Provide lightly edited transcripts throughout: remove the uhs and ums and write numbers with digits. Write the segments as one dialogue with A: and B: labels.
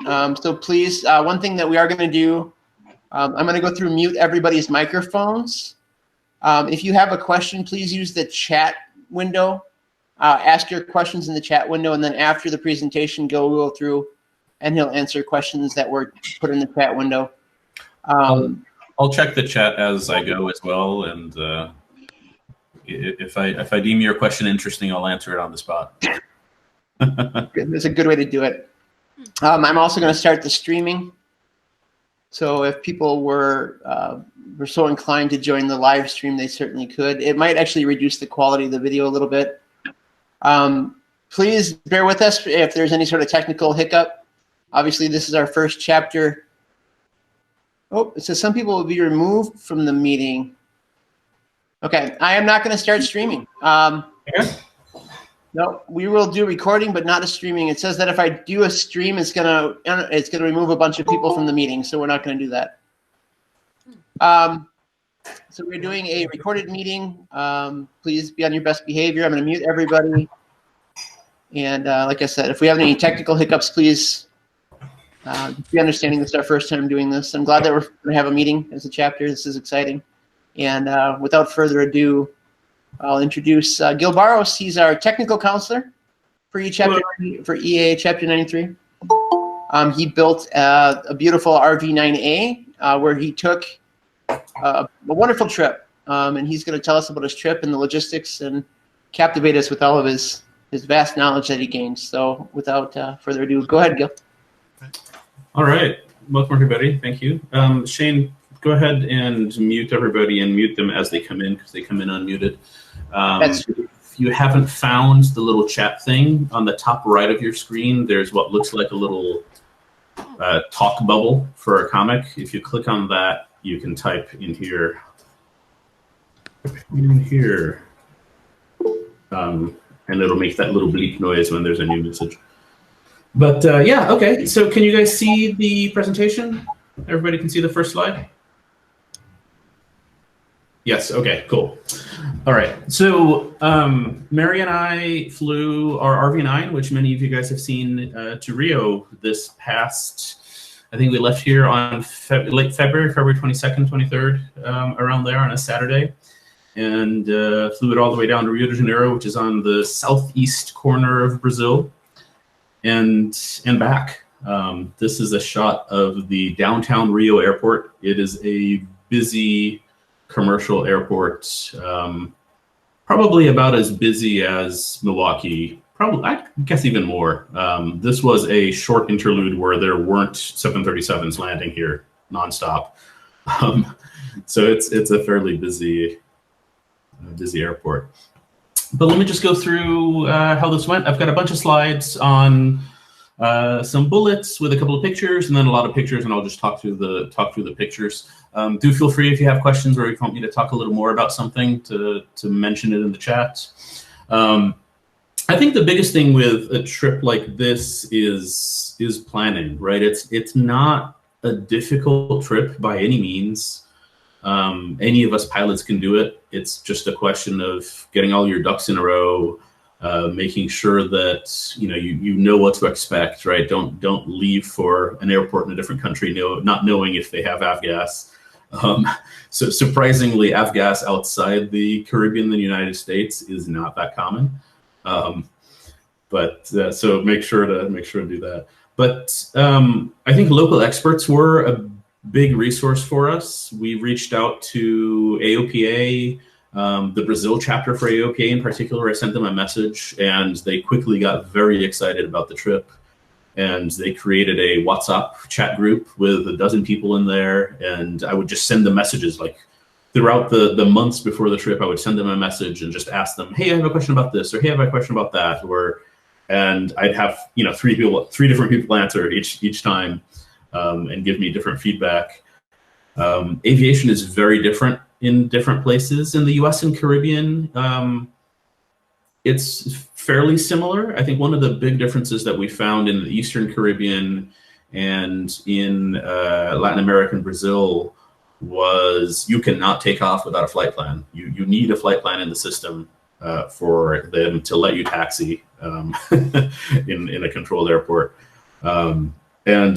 A: So please, one thing that we are going to do, I'm going to go through mute everybody's microphones. If you have a question, please use the chat window. Ask your questions in the chat window, and then after the presentation, go through, and he'll answer questions that were put in the chat window.
B: I'll check the chat as I go as well, and if I deem your question interesting, I'll answer it on the spot.
A: That's a good way to do it. I'm also going to start the streaming. So if people were so inclined to join the live stream, they certainly could. It might actually reduce the quality of the video a little bit. Please bear with us if there's any sort of technical hiccup. Obviously, this is our first chapter. Oh, it says some people will be removed from the meeting. Okay, I am not going to start streaming. No, we will do recording, but not a streaming. It says that if I do a stream, it's gonna remove a bunch of people from the meeting, so we're not going to do that. So we're doing a recorded meeting. Please be on your best behavior. I'm going to mute everybody. And like I said, if we have any technical hiccups, please be understanding. This is our first time doing this. I'm glad that we're going to have a meeting as a chapter. This is exciting. And without further ado, I'll introduce Gil Barros. He's our technical counselor for EAA Chapter 93. He built a beautiful RV9A where he took a wonderful trip. And he's going to tell us about his trip and the logistics and captivate us with all of his vast knowledge that he gained. So without further ado, go ahead, Gil.
B: All right. Welcome, everybody. Thank you. Shane, go ahead and mute everybody and mute them as they come in because they come in unmuted. If you haven't found the little chat thing on the top right of your screen, there's what looks like a little talk bubble for a comic. If you click on that, you can type in here, and it'll make that little bleep noise when there's a new message. But yeah, okay. So can you guys see the presentation? Everybody can see the first slide? Yes, okay, cool. All right, so Mary and I flew our RV9, which many of you guys have seen, to Rio this past, I think we left here on late February 22nd, 23rd, around there on a Saturday, and flew it all the way down to Rio de Janeiro, which is on the southeast corner of Brazil, and back. This is a shot of the downtown Rio airport. It is a busy commercial airport, probably about as busy as Milwaukee, probably, I guess even more. This was a short interlude where there weren't 737s landing here nonstop. So it's a fairly busy airport. But let me just go through how this went. I've got a bunch of slides on some bullets with a couple of pictures, and then a lot of pictures, and I'll just talk through the pictures. Do feel free if you have questions or if you want me to talk a little more about something to mention it in the chat. I think the biggest thing with a trip like this is planning, right? It's not a difficult trip by any means. Any of us pilots can do it. It's just a question of getting all your ducks in a row, making sure that you know what to expect, right? Don't leave for an airport in a different country not knowing if they have avgas. So surprisingly, avgas outside the Caribbean and the United States is not that common. So make sure to do that. But I think local experts were a big resource for us. We reached out to AOPA, the Brazil chapter for AOPA in particular. I sent them a message, and they quickly got very excited about the trip. And they created a WhatsApp chat group with 12 people in there, and I would just send them messages like throughout the months before the trip. I would send them a message and just ask them, "Hey, I have a question about this," or "Hey, I have a question about that," and I'd have three different people answer each time, and give me different feedback. Aviation is very different in different places in the U.S. and Caribbean. It's fairly similar. I think one of the big differences that we found in the Eastern Caribbean and in Latin America and Brazil was you cannot take off without a flight plan. You need a flight plan in the system for them to let you taxi in a controlled airport. and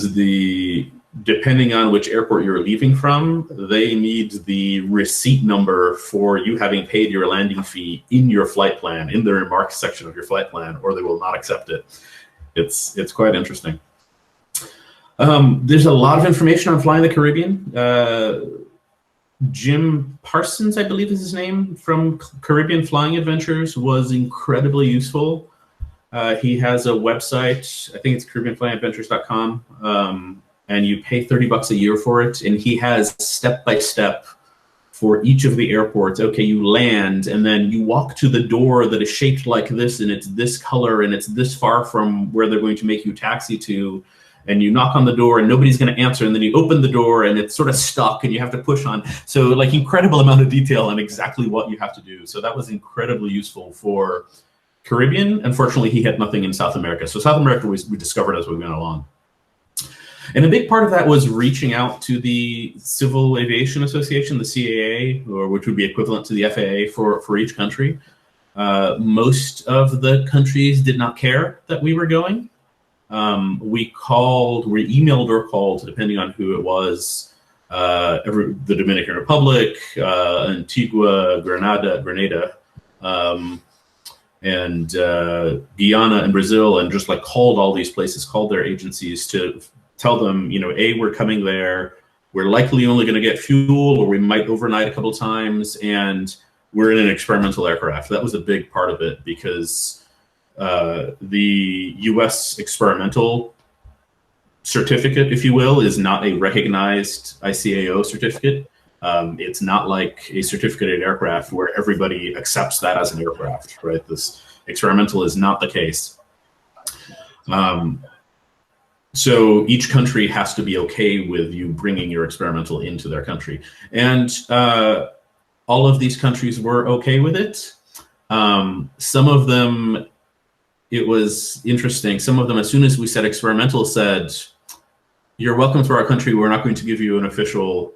B: depending on which airport you're leaving from, they need the receipt number for you having paid your landing fee in your flight plan, in the remarks section of your flight plan, or they will not accept it. It's quite interesting. There's a lot of information on flying the Caribbean. Jim Parsons, I believe is his name, from Caribbean Flying Adventures, was incredibly useful. He has a website, I think it's CaribbeanFlyingAdventures.com, and you pay $30 a year for it. And he has step-by-step for each of the airports. Okay, you land, and then you walk to the door that is shaped like this, and it's this color, and it's this far from where they're going to make you taxi to. And you knock on the door and nobody's going to answer, and then you open the door and it's sort of stuck and you have to push on. So like incredible amount of detail on exactly what you have to do. So that was incredibly useful for Caribbean. Unfortunately, he had nothing in South America. So South America we discovered as we went along. And a big part of that was reaching out to the Civil Aviation Association, the CAA, or which would be equivalent to the FAA for each country. Most of the countries did not care that we were going. We emailed or called, depending on who it was, the Dominican Republic, Antigua, Grenada, and Guyana and Brazil, and just like called all these places, called their agencies to tell them, you know, A, we're coming there, we're likely only going to get fuel, or we might overnight a couple times, and we're in an experimental aircraft. That was a big part of it, because the U.S. experimental certificate, if you will, is not a recognized ICAO certificate. It's not like a certificated aircraft where everybody accepts that as an aircraft, right? This experimental is not the case. So each country has to be okay with you bringing your experimental into their country. And all of these countries were okay with it. Some of them, it was interesting. Some of them, as soon as we said experimental, said, you're welcome to our country. We're not going to give you an official,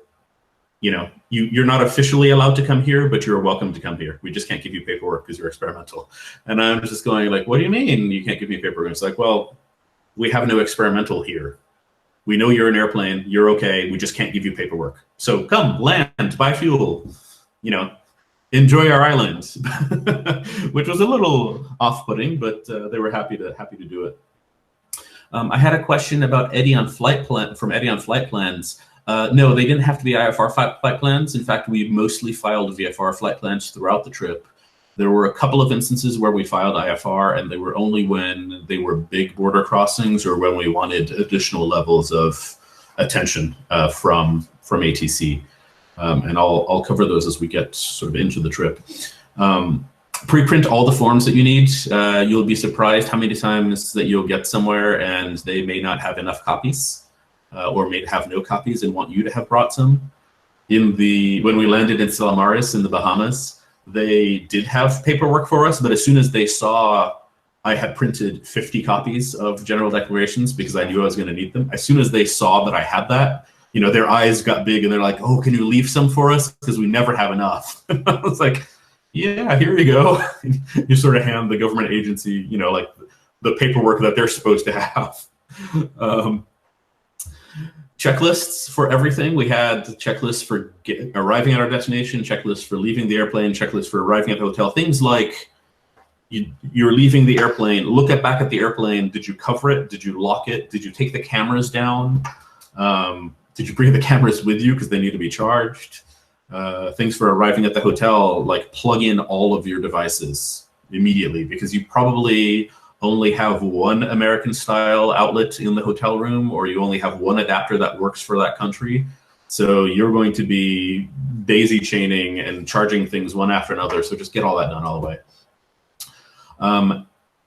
B: you know, you're not officially allowed to come here, but you're welcome to come here. We just can't give you paperwork because you're experimental. And I'm just going like, what do you mean you can't give me paperwork? And it's like, well, we have no experimental here. We know you're an airplane. You're okay. We just can't give you paperwork. So come, land, buy fuel, you know, enjoy our island, which was a little off-putting, but they were happy to do it. I had a question about Eddie on flight plans. No, they didn't have to be IFR flight plans. In fact, we mostly filed VFR flight plans throughout the trip. There were a couple of instances where we filed IFR, and they were only when they were big border crossings or when we wanted additional levels of attention from ATC. And I'll cover those as we get sort of into the trip. Pre-print all the forms that you need. You'll be surprised how many times that you'll get somewhere and they may not have enough copies, or may have no copies and want you to have brought some. When we landed in Stella Maris in the Bahamas, they did have paperwork for us, but as soon as they saw I had printed 50 copies of general declarations because I knew I was going to need them, as soon as they saw that I had that, you know, their eyes got big and they're like, oh, can you leave some for us? Because we never have enough. I was like, yeah, here you go. You sort of hand the government agency, you know, like the paperwork that they're supposed to have. Checklists for everything. We had checklists for arriving at our destination, checklists for leaving the airplane, checklists for arriving at the hotel. Things like you're leaving the airplane, look back at the airplane. Did you cover it? Did you lock it? Did you take the cameras down? Did you bring the cameras with you because they need to be charged? Things for arriving at the hotel, like plug in all of your devices immediately because you probably only have one American style outlet in the hotel room, or you only have one adapter that works for that country. So you're going to be daisy chaining and charging things one after another. So just get all that done all the way.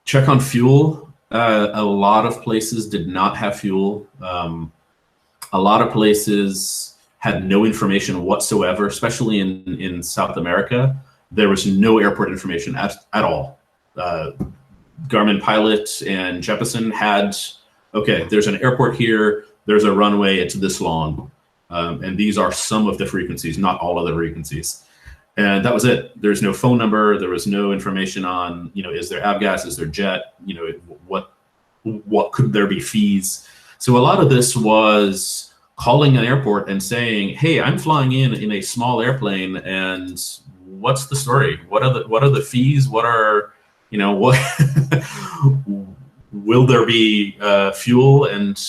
B: Check on fuel. A lot of places did not have fuel. A lot of places had no information whatsoever, especially in South America. There was no airport information at all. Garmin Pilot and Jeppesen had, okay, there's an airport here, there's a runway, it's this long. And these are some of the frequencies, not all of the frequencies. And that was it. There's no phone number, there was no information on, you know, is there avgas, is there jet, you know, what could there be fees? So a lot of this was calling an airport and saying, "Hey, I'm flying in a small airplane, and what's the story? What are the fees? What are, what will there be fuel?" And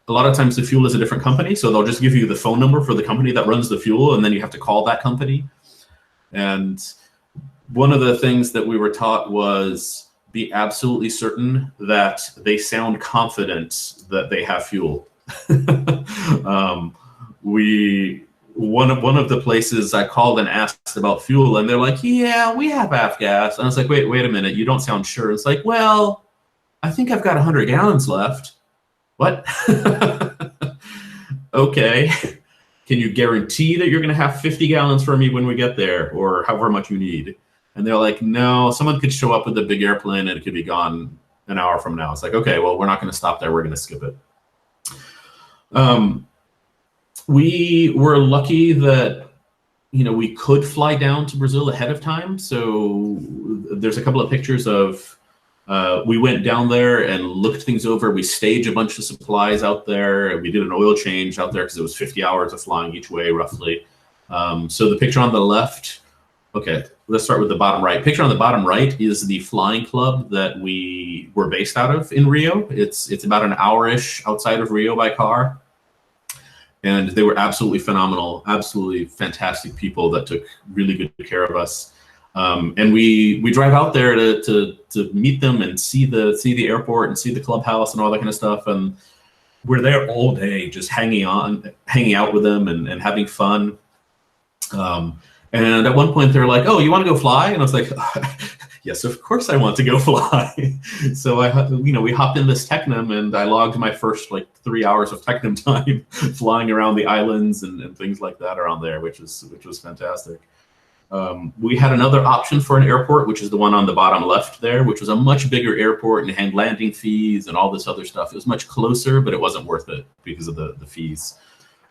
B: a lot of times the fuel is a different company, so they'll just give you the phone number for the company that runs the fuel, and then you have to call that company. And one of the things that we were taught was be absolutely certain that they sound confident that they have fuel. One of the places I called and asked about fuel, and they're like, "Yeah, we have avgas." And I was like, wait a minute, you don't sound sure. It's like, "Well, I think I've got 100 gallons left." What? Okay. Can you guarantee that you're going to have 50 gallons for me when we get there, or however much you need? And they're like, "No, someone could show up with a big airplane and it could be gone an hour from now." It's like, okay, well, we're not going to stop there. We're going to skip it. We were lucky that, we could fly down to Brazil ahead of time. So there's a couple of pictures of, we went down there and looked things over. We staged a bunch of supplies out there. We did an oil change out there because it was 50 hours of flying each way, roughly. So the picture on the left, okay, let's start with the bottom right. Picture on the bottom right is the flying club that we were based out of in Rio. It's about an hour-ish outside of Rio by car. And they were absolutely phenomenal, absolutely fantastic people that took really good care of us. And we drive out there to meet them and see the airport and see the clubhouse and all that kind of stuff. And we're there all day, just hanging out with them and having fun. And at one point they're like, "Oh, you want to go fly?" And I was like, "Yes, of course I want to go fly." So we hopped in this Technam, and I logged my first 3 hours of Technam time flying around the islands and things like that around there, which was fantastic. We had another option for an airport, which is the one on the bottom left there, which was a much bigger airport and had landing fees and all this other stuff. It was much closer, but it wasn't worth it because of the fees.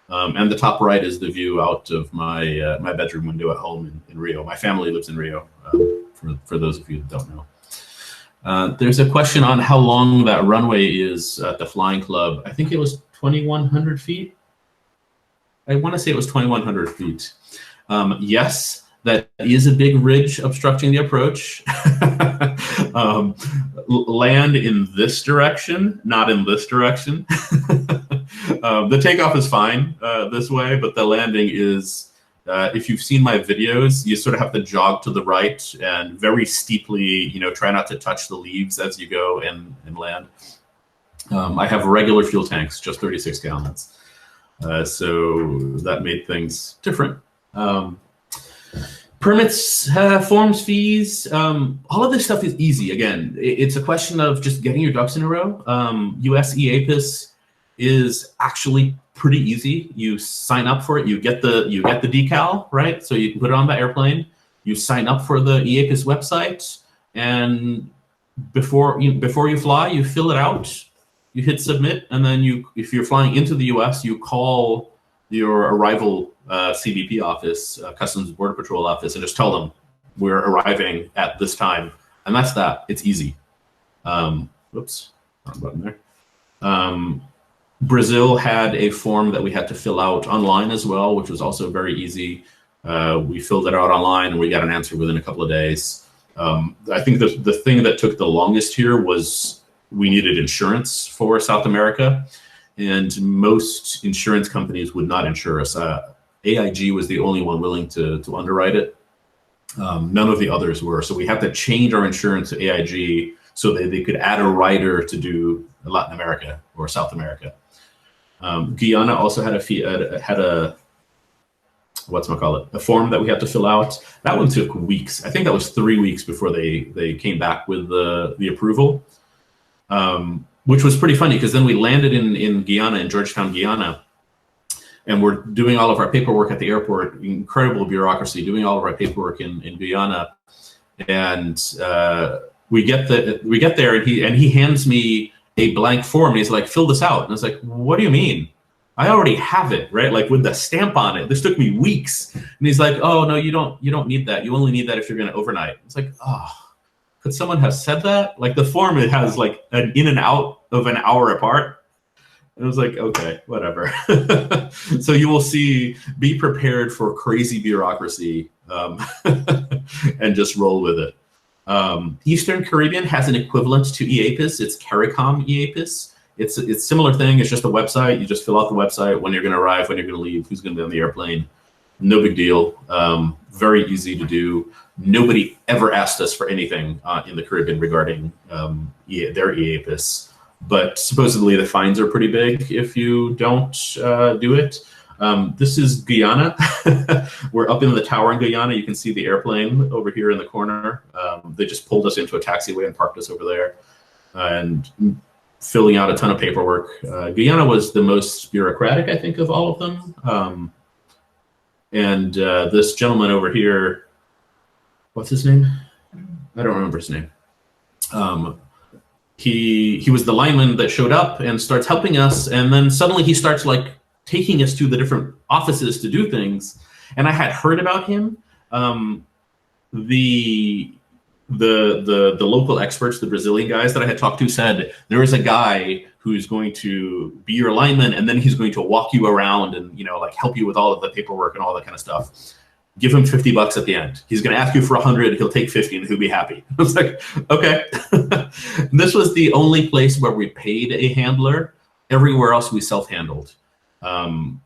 B: And the top right is the view out of my bedroom window at home in Rio. My family lives in Rio, for those of you that don't know. There's a question on how long that runway is at the flying club. I think it was 2,100 feet. I want to say it was 2,100 feet. Yes, that is a big ridge obstructing the approach. Land in this direction, not in this direction. The takeoff is fine this way, but the landing is, if you've seen my videos, you sort of have to jog to the right and very steeply, try not to touch the leaves as you go and land. I have regular fuel tanks, just 36 gallons. So that made things different. Permits, forms, fees, all of this stuff is easy. Again, it's a question of just getting your ducks in a row. US EAPIS is actually pretty easy. You sign up for it. You get the decal, right? So you can put it on the airplane. You sign up for the EAPIS website, and before you fly, you fill it out. You hit submit, and then if you're flying into the US, you call your arrival CBP office, Customs and Border Patrol office, and just tell them we're arriving at this time, and that's that. It's easy. Whoops, wrong button there. Brazil had a form that we had to fill out online as well, which was also very easy. We filled it out online, and we got an answer within a couple of days. I think the thing that took the longest here was we needed insurance for South America, and most insurance companies would not insure us. AIG was the only one willing to underwrite it. None of the others were. So we had to change our insurance to AIG so that they could add a rider to do Latin America or South America. Guyana also had a form that we had to fill out. That one took weeks. I think that was 3 weeks before they came back with the approval, which was pretty funny because then we landed in Guyana, in Georgetown, Guyana, and we're doing all of our paperwork at the airport. Incredible bureaucracy, doing all of our paperwork in Guyana, and we get there, and he hands me a blank form, and he's like, "Fill this out." And I was like, "What do you mean? I already have it, right? Like with the stamp on it. This took me weeks." And he's like, "Oh no, you don't need that. You only need that if you're going to overnight." It's like, oh, could someone have said that? Like the form, it has like an in and out of an hour apart. I was like, okay, whatever. So you will see, be prepared for crazy bureaucracy, and just roll with it. Eastern Caribbean has an equivalent to EAPIS. It's CARICOM EAPIS. It's a similar thing. It's just a website. You just fill out the website, when you're going to arrive, when you're going to leave, who's going to be on the airplane. No big deal. Very easy to do. Nobody ever asked us for anything in the Caribbean regarding their EAPIS. But supposedly the fines are pretty big if you don't do it. This is Guyana. We're up in the tower in Guyana. You can see the airplane over here in the corner. They just pulled us into a taxiway and parked us over there, and filling out a ton of paperwork. Guyana was the most bureaucratic, I think, of all of them. This gentleman over here, what's his name? I don't remember his name. He was the lineman that showed up and starts helping us, and then suddenly he starts like taking us to the different offices to do things. And I had heard about him. The local experts, the Brazilian guys that I had talked to, said there is a guy who's going to be your lineman, and then he's going to walk you around and, you know, like help you with all of the paperwork and all that kind of stuff. Give him $50 at the end. He's going to ask you for 100. He'll take 50 and he'll be happy. I was like, okay. This was the only place where we paid a handler. Everywhere else we self-handled.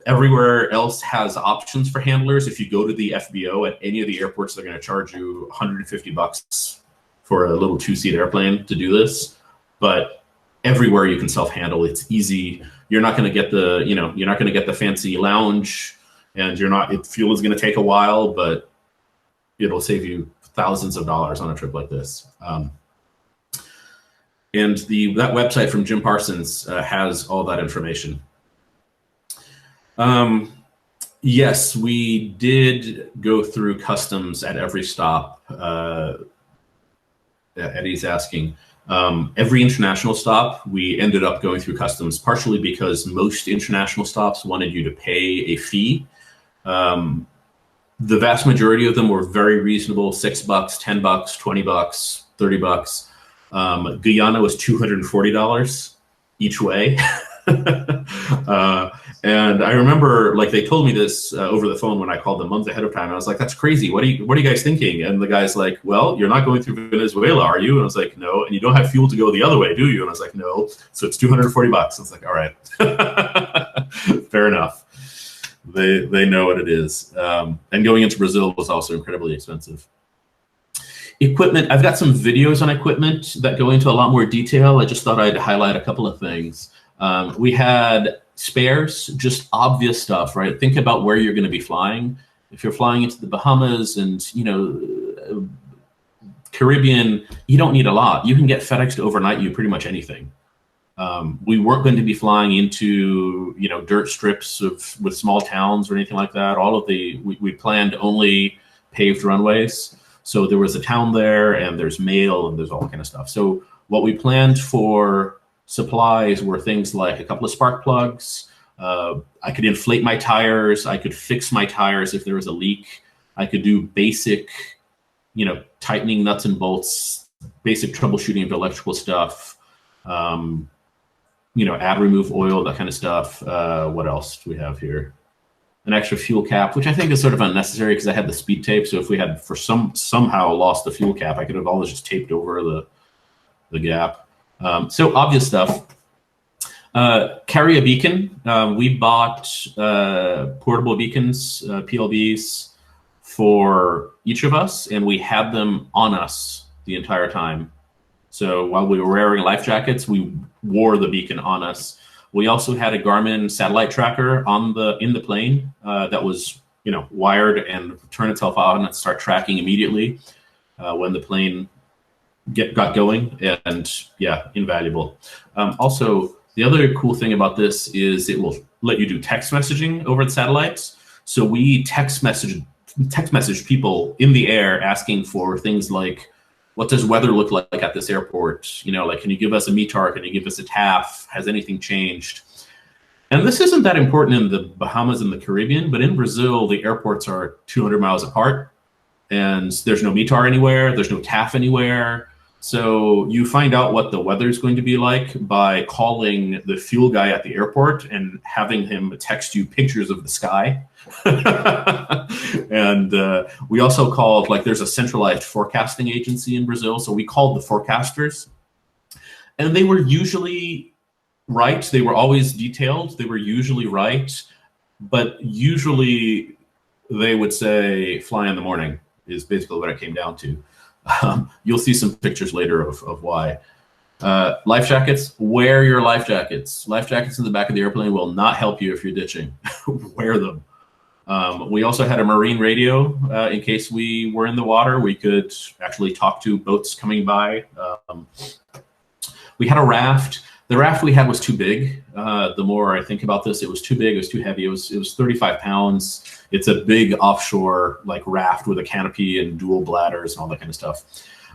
B: Everywhere else has options for handlers. If you go to the FBO at any of the airports, they're going to charge you $150 for a little 2-seat airplane to do this. But everywhere you can self-handle. It's easy. You're not going to get the, you know, you're not going to get the fancy lounge. And fuel is going to take a while, but it'll save you thousands of dollars on a trip like this. And that website from Jim Parsons has all that information. Yes, we did go through customs at every stop. Eddie's asking. Every international stop, we ended up going through customs, partially because most international stops wanted you to pay a fee. The vast majority of them were very reasonable, $6, $10, $20, $30. Guyana was $240 each way. And I remember, like, they told me this over the phone when I called them months ahead of time. I was like, that's crazy. What are you guys thinking? And the guy's like, well, you're not going through Venezuela, are you? And I was like, no. And you don't have fuel to go the other way, do you? And I was like, no. So it's $240. I was like, all right. Fair enough. They know what it is. And going into Brazil was also incredibly expensive. Equipment, I've got some videos on equipment that go into a lot more detail. I just thought I'd highlight a couple of things. We had spares, just obvious stuff, right? Think about where you're going to be flying. If you're flying into the Bahamas and, you know, Caribbean, you don't need a lot. You can get FedEx to overnight you pretty much anything. We weren't going to be flying into, you know, dirt strips with small towns or anything like that. We planned only paved runways. So there was a town there, and there's mail, and there's all that kind of stuff. So what we planned for supplies were things like a couple of spark plugs. I could inflate my tires. I could fix my tires if there was a leak. I could do basic, you know, tightening nuts and bolts, basic troubleshooting of electrical stuff. You know, add, remove oil, that kind of stuff. What else do we have here? An extra fuel cap, which I think is sort of unnecessary because I had the speed tape. So if we had somehow lost the fuel cap, I could have always just taped over the gap. So obvious stuff. Carry a beacon. We bought portable beacons, PLBs, for each of us, and we had them on us the entire time. So while we were wearing life jackets, we wore the beacon on us. We also had a Garmin satellite tracker in the plane that was, you know, wired and turn itself on and start tracking immediately when the plane got going. And yeah, invaluable. Also, the other cool thing about this is it will let you do text messaging over the satellites. So we text message people in the air asking for things like, what does weather look like at this airport? You know, like, can you give us a METAR? Can you give us a TAF? Has anything changed? And this isn't that important in the Bahamas and the Caribbean, but in Brazil, the airports are 200 miles apart, and there's no METAR anywhere. There's no TAF anywhere. So you find out what the weather is going to be like by calling the fuel guy at the airport and having him text you pictures of the sky. And we also called, like, there's a centralized forecasting agency in Brazil. So we called the forecasters, and they were usually right. They were always detailed. They were usually right, but usually they would say fly in the morning is basically what it came down to. You'll see some pictures later of why. Life jackets, wear your life jackets. Life jackets in the back of the airplane will not help you if you're ditching. Wear them. We also had a marine radio in case we were in the water. We could actually talk to boats coming by. We had a raft. The raft we had was too big. The more I think about this, it was too big, it was too heavy. It was 35 pounds. It's a big offshore like raft with a canopy and dual bladders and all that kind of stuff.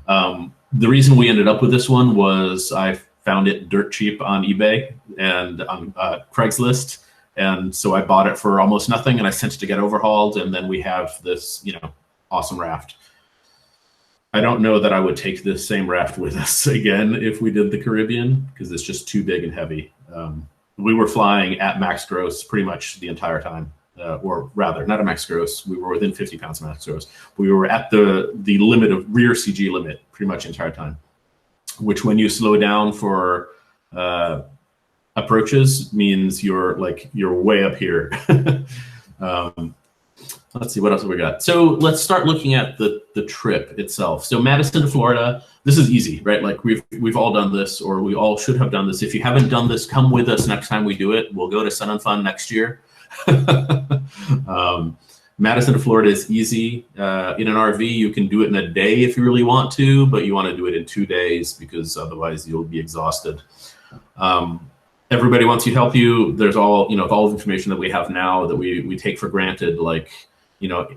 B: The reason we ended up with this one was I found it dirt cheap on eBay and on Craigslist. And so I bought it for almost nothing, and I sent it to get overhauled. And then we have this, you know, awesome raft. I don't know that I would take this same raft with us again if we did the Caribbean, because it's just too big and heavy. We were flying at max gross pretty much the entire time, or rather, not at max gross. We were within 50 pounds of max gross. We were at the limit of rear CG limit pretty much the entire time, which when you slow down for approaches means you're way up here. Let's see, what else have we got? So let's start looking at the trip itself. So Madison to Florida, this is easy, right? Like we've all done this, or we all should have done this. If you haven't done this, come with us next time we do it. We'll go to Sun and Fun next year. Madison to Florida is easy. In an RV, you can do it in a day if you really want to, but you want to do it in 2 days because otherwise you'll be exhausted. Everybody wants to help you. There's all, you know, all the information that we have now that we take for granted, like, you know,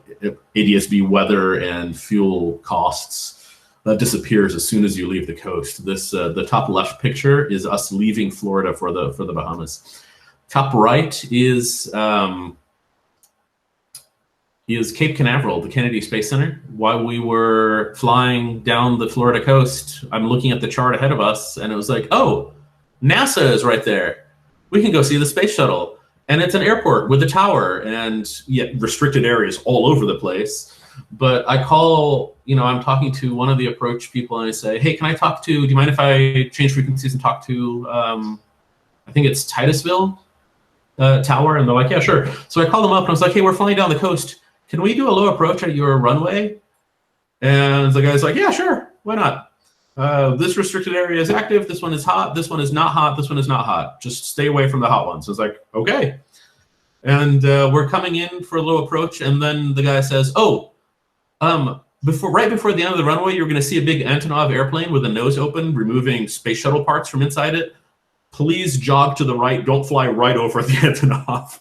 B: ADSB weather and fuel costs, that disappears as soon as you leave the coast. This the top left picture is us leaving Florida for the Bahamas. Top right is Cape Canaveral, the Kennedy Space Center. While we were flying down the Florida coast, I'm looking at the chart ahead of us, and it was like, oh, NASA is right there. We can go see the space shuttle. And it's an airport with a tower and yet restricted areas all over the place. But I call, you know, I'm talking to one of the approach people and I say, hey, can I talk to, do you mind if I change frequencies and talk to, I think it's Titusville Tower? And they're like, yeah, sure. So I called them up and I was like, hey, we're flying down the coast. Can we do a low approach at your runway? And the guy's like, yeah, sure. Why not? This restricted area is active. This one is hot. This one is not hot. This one is not hot. Just stay away from the hot ones. It's like, okay. And we're coming in for a low approach. And then the guy says, oh, right before the end of the runway, you're going to see a big Antonov airplane with the nose open, removing space shuttle parts from inside it. Please jog to the right. Don't fly right over the Antonov.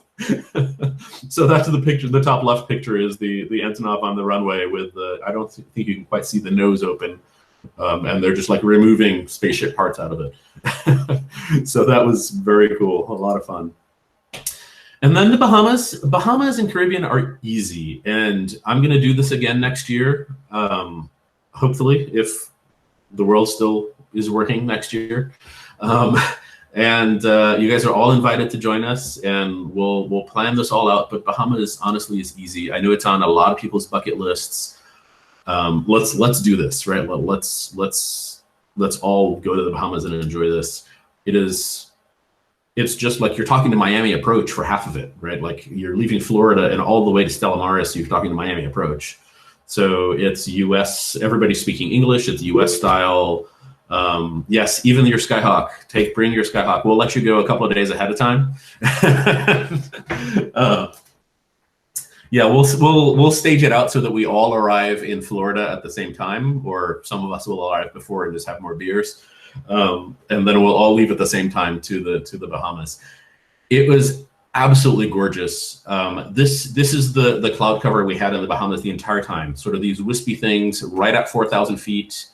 B: So that's the picture. The top left picture is the Antonov on the runway with the, I don't think you can quite see the nose open. And they're just like removing spaceship parts out of it. So that was very cool, a lot of fun. And then the Bahamas. Bahamas and Caribbean are easy, and I'm going to do this again next year, hopefully, if the world still is working next year. And you guys are all invited to join us, and we'll plan this all out. But Bahamas honestly is easy. I know it's on a lot of people's bucket lists. Let's do this, right? Let's all go to the Bahamas and enjoy this. It's just like you're talking to Miami approach for half of it, right? Like you're leaving Florida and all the way to Stella Maris, you're talking to Miami approach. So it's US, everybody's speaking English, it's US style. Yes, even your Skyhawk, bring your Skyhawk. We'll let you go a couple of days ahead of time. Yeah, we'll stage it out so that we all arrive in Florida at the same time, or some of us will arrive before and just have more beers, and then we'll all leave at the same time to the Bahamas. It was absolutely gorgeous. This is the cloud cover we had in the Bahamas the entire time. Sort of these wispy things right at 4,000 feet.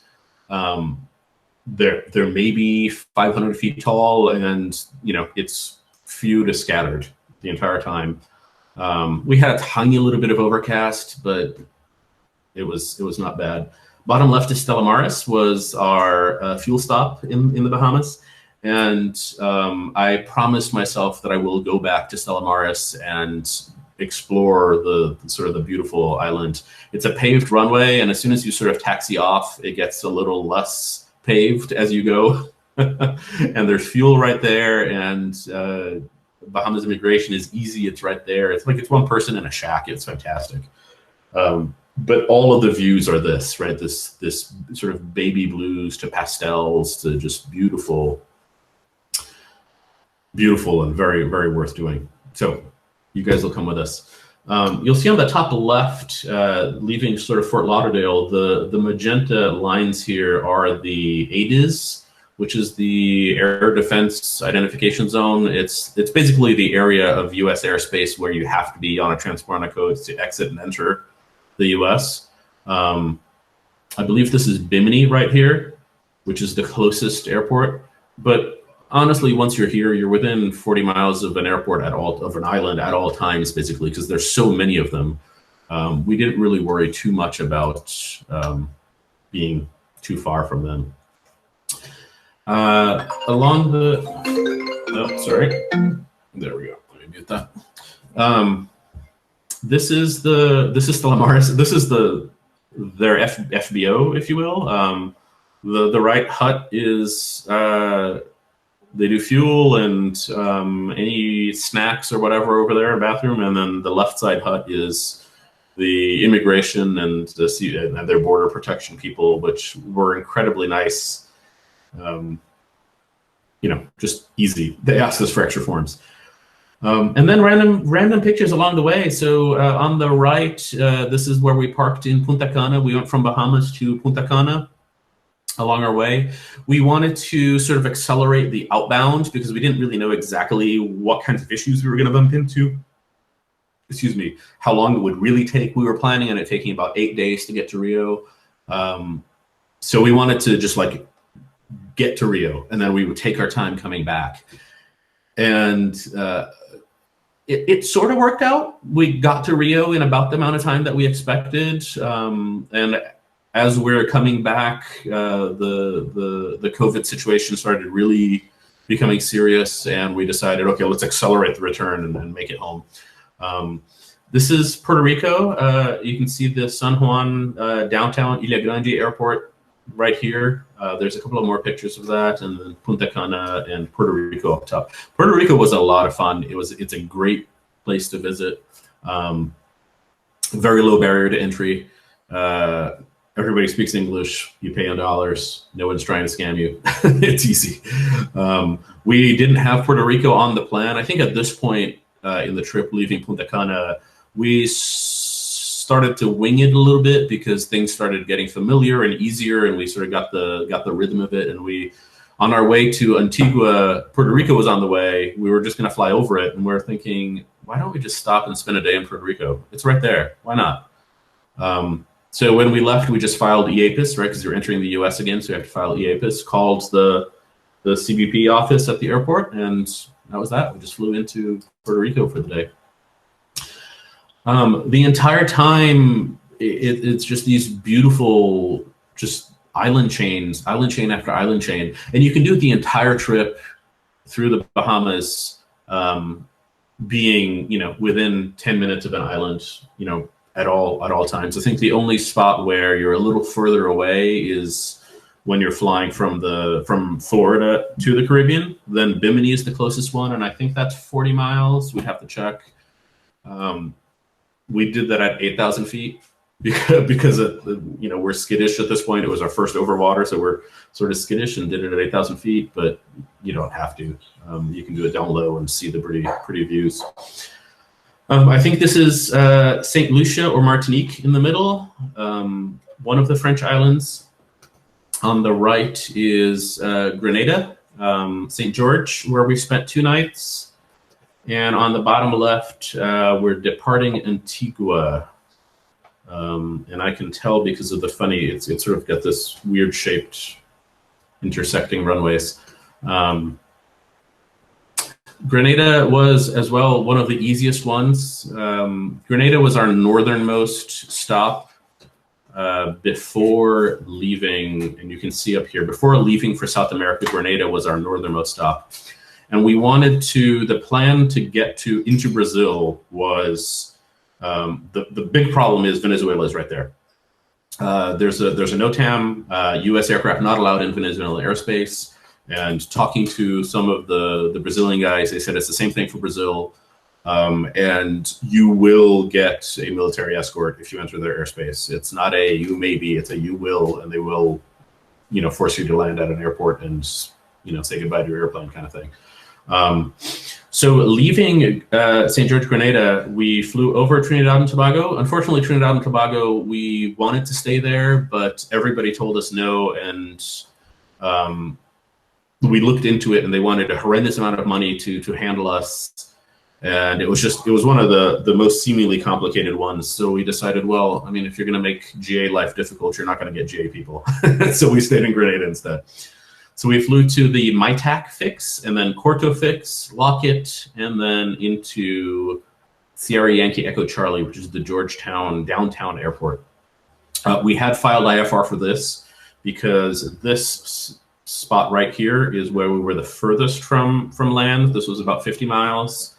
B: They're maybe 500 feet tall, and you know it's few to scattered the entire time. We had a tiny little bit of overcast, but it was not bad. Bottom left is Stella Maris, was our fuel stop in the Bahamas. And I promised myself that I will go back to Stella Maris and explore the sort of the beautiful island. It's a paved runway, and as soon as you sort of taxi off, it gets a little less paved as you go. And there's fuel right there, and Bahamas immigration is easy. It's right there. It's like it's one person in a shack. It's fantastic. But all of the views are this, right? This sort of baby blues to pastels to just beautiful and very, very worth doing. So you guys will come with us. You'll see on the top left, leaving sort of Fort Lauderdale, the magenta lines here are the ADIZ, which is the Air Defense Identification Zone. It's basically the area of U.S. airspace where you have to be on a transponder code to exit and enter the U.S. I believe this is Bimini right here, which is the closest airport. But honestly, once you're here, you're within 40 miles of an airport of an island at all times, basically, because there's so many of them. We didn't really worry too much about being too far from them. Along the, oh, sorry, there we go. Let me mute that. This is Stella Maris. This is their FBO, if you will. The right hut is they do fuel and any snacks or whatever over there in the bathroom, and then the left side hut is the immigration and their border protection people, which were incredibly nice. You know, just easy. They asked us for extra forms. And then random pictures along the way. So on the right, this is where we parked in Punta Cana. We went from Bahamas to Punta Cana along our way. We wanted to sort of accelerate the outbound because we didn't really know exactly what kinds of issues we were going to bump into. Excuse me, how long it would really take. We were planning on it taking about 8 days to get to Rio. So we wanted to just like get to Rio, and then we would take our time coming back. And it sort of worked out. We got to Rio in about the amount of time that we expected. And as we're coming back, the COVID situation started really becoming serious, and we decided, okay, let's accelerate the return and make it home. This is Puerto Rico. You can see the San Juan downtown Isla Grande airport right here. There's a couple of more pictures of that, and then Punta Cana and Puerto Rico up top. Puerto Rico was a lot of fun. It's a great place to visit. Very low barrier to entry. Everybody speaks English. You pay in dollars. No one's trying to scam you. It's easy. We didn't have Puerto Rico on the plan. I think at this point in the trip leaving Punta Cana, we started to wing it a little bit because things started getting familiar and easier, and we sort of got the rhythm of it. And we, on our way to Antigua, Puerto Rico was on the way. We were just going to fly over it, and we were thinking, why don't we just stop and spend a day in Puerto Rico? It's right there. Why not? So when we left, we just filed EAPIS, right? Because you're entering the U.S. again, so you have to file EAPIS. Called the CBP office at the airport, and that was that. We just flew into Puerto Rico for the day. The entire time, it's just these beautiful, just island chain after island chain, and you can do the entire trip through the Bahamas, being, you know, within 10 minutes of an island, you know, at all times. I think the only spot where you're a little further away is when you're flying from Florida to the Caribbean. Then Bimini is the closest one, and I think that's 40 miles. We'd have to check. We did that at 8,000 feet because you know, we're skittish at this point. It was our first overwater, so we're sort of skittish and did it at 8,000 feet. But you don't have to. You can do it down low and see the pretty views. I think this is Saint Lucia or Martinique in the middle, one of the French islands. On the right is Grenada, St. George, where we spent 2 nights. And on the bottom left, we're departing Antigua. And I can tell because of the funny, it's sort of got this weird shaped intersecting runways. Grenada was as well one of the easiest ones. Grenada was our northernmost stop. before leaving, and you can see up here, before leaving for South America, Grenada was our northernmost stop. And we wanted to, the plan to get into Brazil was, the big problem is Venezuela is right there. There's a NOTAM, U.S. aircraft not allowed in Venezuelan airspace. And talking to some of the Brazilian guys, they said it's the same thing for Brazil. And you will get a military escort if you enter their airspace. It's not a you maybe, it's a you will, and they will, force you to land at an airport and, say goodbye to your airplane kind of thing. So leaving St. George, Grenada, we flew over Trinidad and Tobago. Unfortunately, Trinidad and Tobago, we wanted to stay there, but everybody told us no, and we looked into it, and they wanted a horrendous amount of money to handle us. And it was one of the most seemingly complicated ones. So we decided, well, I mean, if you're going to make GA life difficult, you're not going to get GA people. So we stayed in Grenada instead. So we flew to the Maitac fix, and then Corto fix, Lockett, and then into Sierra Yankee Echo Charlie, which is the Georgetown downtown airport. We had filed IFR for this because this spot right here is where we were the furthest from land. This was about 50 miles.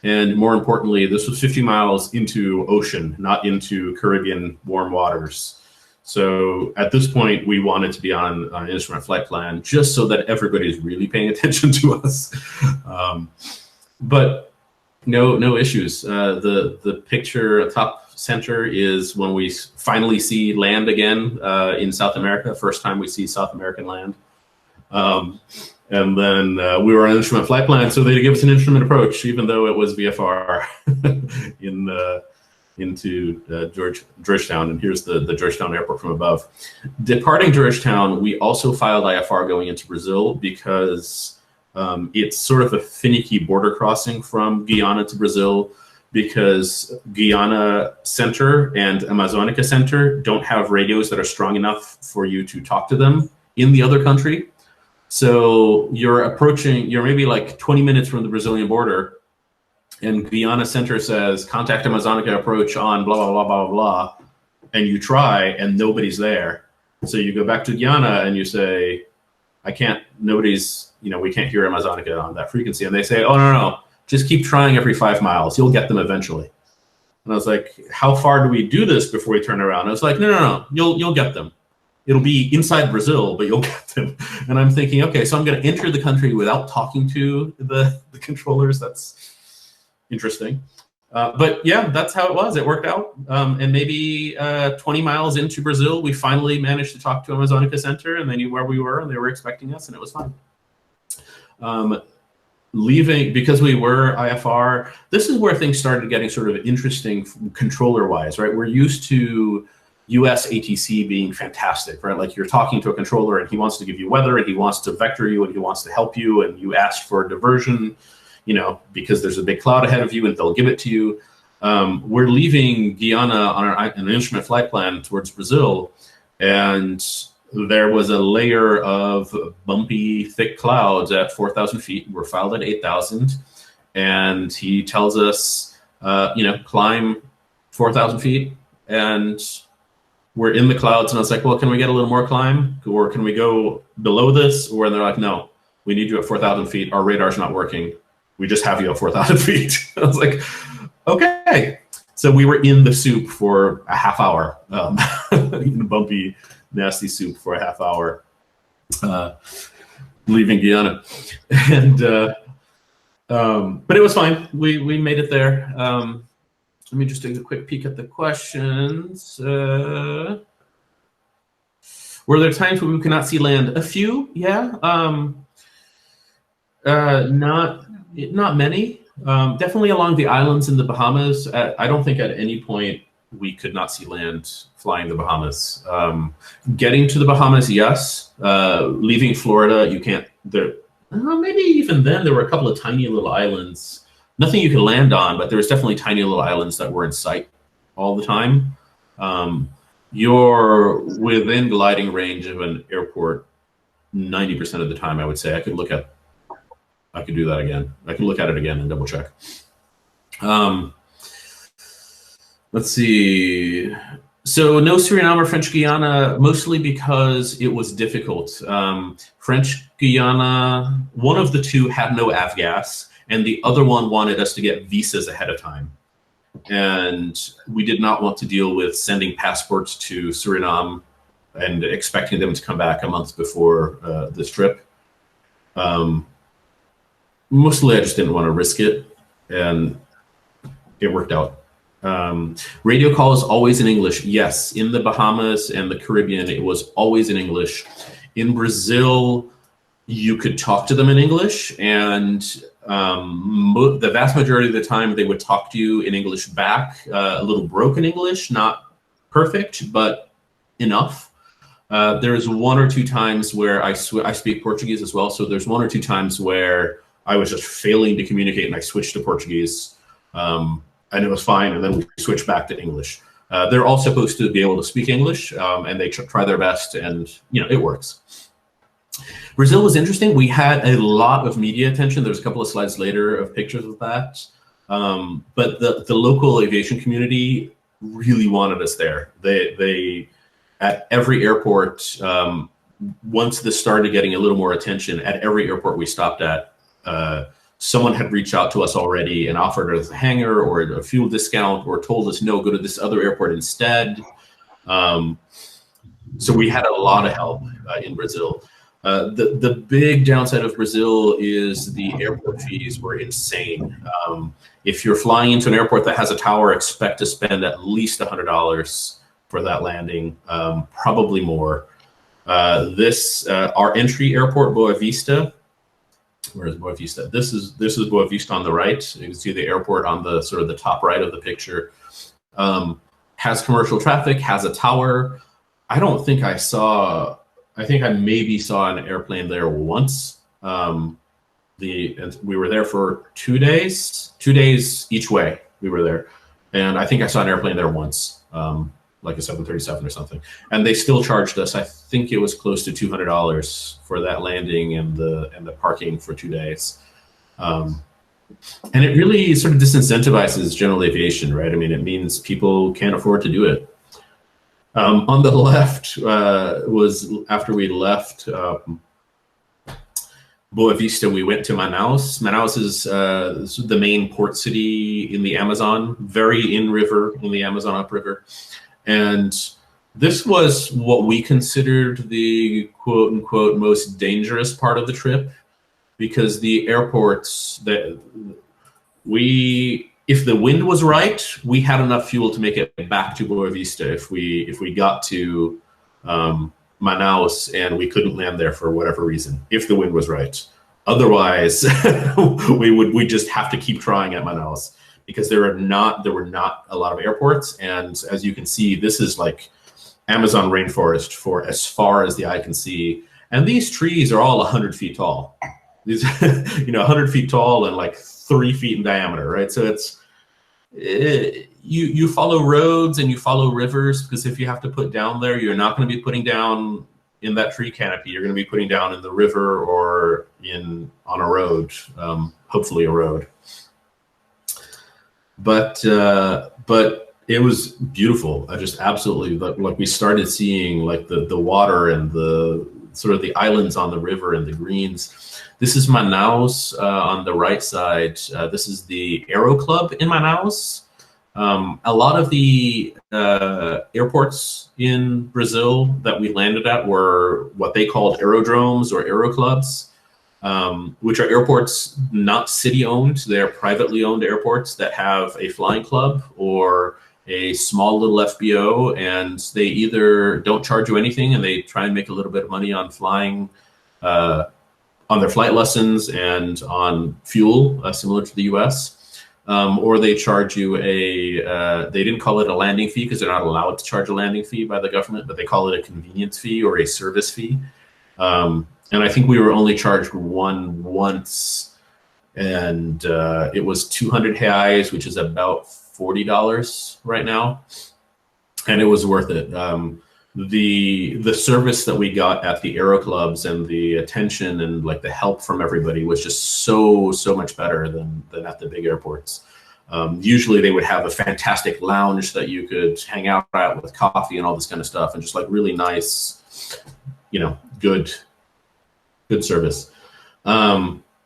B: And more importantly, this was 50 miles into ocean, not into Caribbean warm waters. So at this point, we wanted to be on an instrument flight plan just so that everybody is really paying attention to us. But no issues. The picture top center is when we finally see land again in South America, first time we see South American land. And then we were on an instrument flight plan, so they give us an instrument approach, even though it was VFR into Georgetown. And here's the Georgetown airport from above. Departing Georgetown, we also filed IFR going into Brazil because it's sort of a finicky border crossing from Guyana to Brazil, because Guyana Center and Amazonica Center don't have radios that are strong enough for you to talk to them in the other country. So you're maybe like 20 minutes from the Brazilian border, and Guyana Center says, contact Amazonica approach on blah, blah, blah, blah, blah, and you try, and nobody's there. So you go back to Guyana and you say, we can't hear Amazonica on that frequency. And they say, oh, no, just keep trying every 5 miles. You'll get them eventually. And I was like, how far do we do this before we turn around? I was like, no, you'll get them. It'll be inside Brazil, but you'll get them. And I'm thinking, okay, so I'm going to enter the country without talking to the controllers. That's interesting. But yeah, that's how it was. It worked out. And maybe 20 miles into Brazil, we finally managed to talk to Amazonica Center, and they knew where we were, and they were expecting us, and it was fine. Leaving, because we were IFR, this is where things started getting sort of interesting controller-wise, right? We're used to US ATC being fantastic, right? Like you're talking to a controller and he wants to give you weather and he wants to vector you and he wants to help you, and you ask for a diversion, because there's a big cloud ahead of you and they'll give it to you. We're leaving Guyana on an instrument flight plan towards Brazil, and there was a layer of bumpy, thick clouds at 4,000 feet. We're filed at 8,000, and he tells us, climb 4,000 feet, and we're in the clouds. And I was like, well, can we get a little more climb, or can we go below this? Or they're like, no, we need you at 4,000 feet. Our radar's not working. We just have you at 4,000 feet. I was like, okay. So we were in the soup for a half hour, in bumpy, nasty soup for a half hour, leaving Guyana. And but it was fine. We made it there. Let me just take a quick peek at the questions. Were there times when we could not see land? A few, yeah. Not many. Definitely along the islands in the Bahamas. I don't think at any point we could not see land flying the Bahamas. Getting to the Bahamas, yes. Leaving Florida, you can't. Maybe even then there were a couple of tiny little islands. Nothing you could land on, but there was definitely tiny little islands that were in sight all the time. You're within gliding range of an airport 90% of the time, I would say. I could do that again. I can look at it again and double check. Let's see. So no Suriname or French Guiana, mostly because it was difficult. French Guiana, one of the two had no avgas, and the other one wanted us to get visas ahead of time. And we did not want to deal with sending passports to Suriname and expecting them to come back a month before this trip. Mostly I just didn't want to risk it, and it worked out. Radio call is always in English. Yes, in the Bahamas and the Caribbean, it was always in English. In Brazil, you could talk to them in English, and the vast majority of the time they would talk to you in English back, a little broken English, not perfect, but enough. There's one or two times where I speak Portuguese as well, so there's one or two times where I was just failing to communicate and I switched to Portuguese. And it was fine, and then we switched back to English. They're all supposed to be able to speak English, and they try their best, and it works. Brazil was interesting. We had a lot of media attention. There's a couple of slides later of pictures of that. But the local aviation community really wanted us there. They at every airport, once this started getting a little more attention, at every airport we stopped at, someone had reached out to us already and offered us a hangar or a fuel discount, or told us, no, go to this other airport instead. So we had a lot of help in Brazil. The big downside of Brazil is the airport fees were insane. If you're flying into an airport that has a tower, expect to spend at least $100 for that landing, probably more. Our entry airport, Boa Vista. Where is Boa Vista? This is Boa Vista on the right. You can see the airport on the sort of the top right of the picture. Has commercial traffic, has a tower. I think I maybe saw an airplane there once. We were there for 2 days. 2 days each way we were there. And I think I saw an airplane there once, like a 737 or something. And they still charged us, I think it was close to $200 for that landing and the parking for 2 days. And it really sort of disincentivizes general aviation, right? I mean, it means people can't afford to do it. On the left was after we left Boa Vista, we went to Manaus. Manaus is the main port city in the Amazon, very in the Amazon upriver. And this was what we considered the quote unquote most dangerous part of the trip, because the airports if the wind was right, we had enough fuel to make it back to Boa Vista if we got to Manaus and we couldn't land there for whatever reason, if the wind was right. Otherwise, we just have to keep trying at Manaus, because there were not a lot of airports. And as you can see, this is like Amazon rainforest for as far as the eye can see. And these trees are all 100 feet tall. These, 100 feet tall and like 3 feet in diameter, right? So you follow roads and you follow rivers, because if you have to put down there, you're not going to be putting down in that tree canopy. You're going to be putting down in the river or on a road, hopefully a road. But it was beautiful. I just absolutely, like we started seeing like the water and the sort of the islands on the river and the greens. This is Manaus on the right side. This is the Aero Club in Manaus. A lot of the airports in Brazil that we landed at were what they called aerodromes or aero clubs, which are airports not city-owned. They're privately owned airports that have a flying club or a small little FBO, and they either don't charge you anything and they try and make a little bit of money on flying, on their flight lessons and on fuel, similar to the US, or they charge you they didn't call it a landing fee because they're not allowed to charge a landing fee by the government, but they call it a convenience fee or a service fee. And I think we were only charged one once, and it was 200 reais, which is about $40 right now, and it was worth it. The service that we got at the aero clubs and the attention and like the help from everybody was just so much better than at the big airports. Usually they would have a fantastic lounge that you could hang out at with coffee and all this kind of stuff, and just like really nice, good service.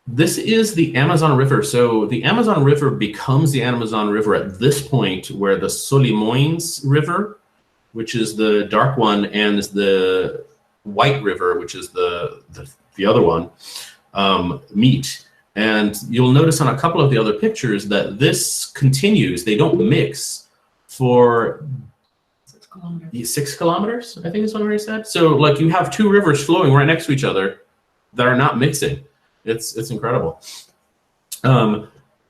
B: This is the Amazon River. So the Amazon River becomes the Amazon River at this point where the Solimões River, which is the dark one, and the White River, which is the other one, meet. And you'll notice on a couple of the other pictures that this continues. They don't mix for 6 kilometers, I think is what I said. So like you have two rivers flowing right next to each other that are not mixing. It's incredible.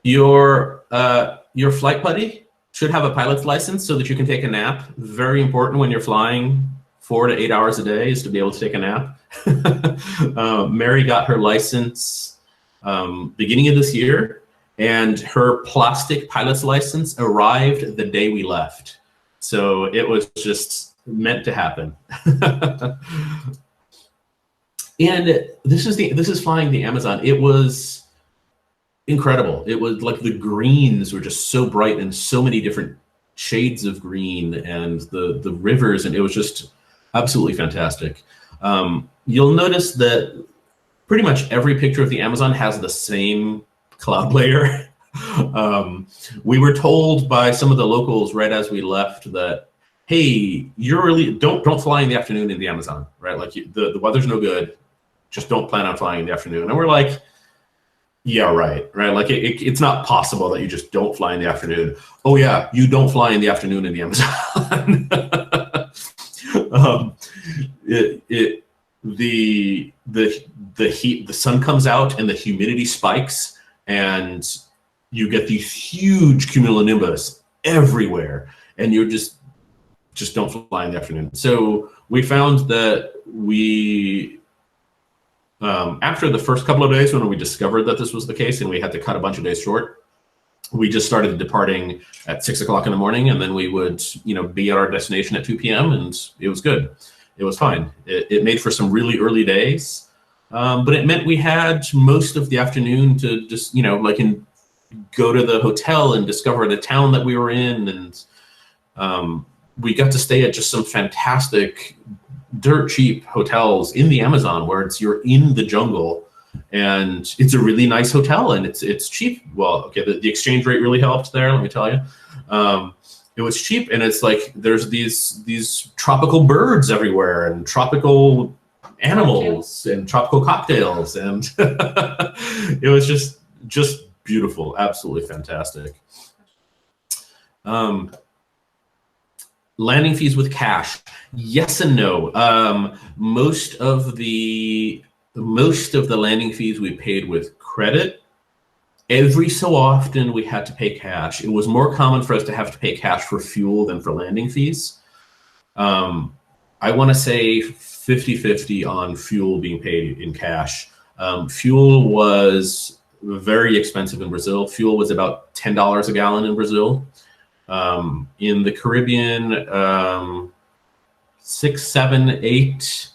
B: Your flight buddy should have a pilot's license so that you can take a nap. Very important when you're flying 4 to 8 hours a day is to be able to take a nap. Mary got her license beginning of this year, and her plastic pilot's license arrived the day we left. So it was just meant to happen. And this is flying the Amazon. It was incredible. It was like the greens were just so bright and so many different shades of green, and the rivers, and it was just absolutely fantastic. You'll notice that pretty much every picture of the Amazon has the same cloud layer. We were told by some of the locals right as we left that, hey, don't fly in the afternoon in the Amazon, right? Like the weather's no good. Just don't plan on flying in the afternoon. And we're like, yeah, right. Like it's not possible that you just don't fly in the afternoon. Oh yeah, you don't fly in the afternoon in the Amazon. The heat, the sun comes out and the humidity spikes, and you get these huge cumulonimbus everywhere, and you're just don't fly in the afternoon. So we found that after the first couple of days when we discovered that this was the case and we had to cut a bunch of days short, we just started departing at 6 o'clock in the morning, and then we would, be at our destination at 2 p.m. and it was good. It was fine. It made for some really early days, but it meant we had most of the afternoon to just, go to the hotel and discover the town that we were in, and we got to stay at just some fantastic dirt cheap hotels in the Amazon where you're in the jungle, and it's a really nice hotel and it's cheap. Well, okay, the exchange rate really helped there, let me tell you. It was cheap, and it's like there's these tropical birds everywhere and tropical animals and tropical cocktails, and it was just beautiful, absolutely fantastic. Landing fees with cash, yes and no. Most of the landing fees we paid with credit. Every so often we had to pay cash. It was more common for us to have to pay cash for fuel than for landing fees. I want to say 50-50 on fuel being paid in cash. Fuel was very expensive in Brazil. Fuel was about $10 a gallon in Brazil. In the Caribbean, 6, 7, 8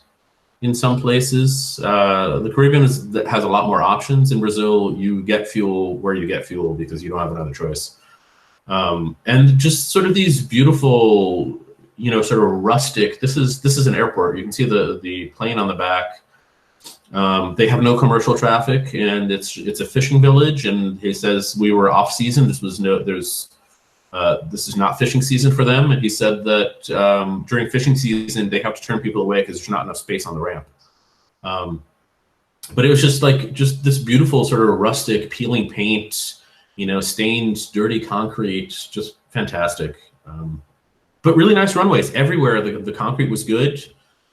B: in some places. The Caribbean has a lot more options. In Brazil, you get fuel where you get fuel because you don't have another choice. And just sort of these beautiful, sort of rustic. This is an airport. You can see the plane on the back. They have no commercial traffic, and it's a fishing village. And he says we were off season. This is not fishing season for them, and he said that during fishing season they have to turn people away because there's not enough space on the ramp. But it was just this beautiful sort of rustic peeling paint, stained dirty concrete, just fantastic. But really nice runways everywhere. The concrete was good.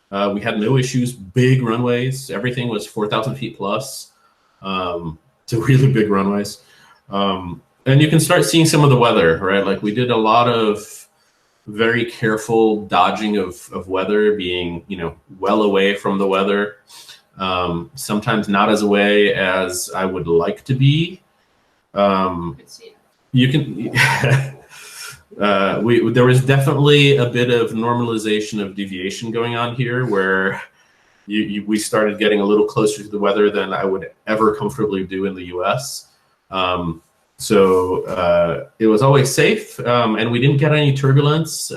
B: We had no issues. Big runways. Everything was 4,000 feet plus. So really big runways. And you can start seeing some of the weather, right? Like we did a lot of very careful dodging of weather, being, well away from the weather. Sometimes not as away as I would like to be. You can, there was definitely a bit of normalization of deviation going on here where we started getting a little closer to the weather than I would ever comfortably do in the US. So it was always safe, and we didn't get any turbulence.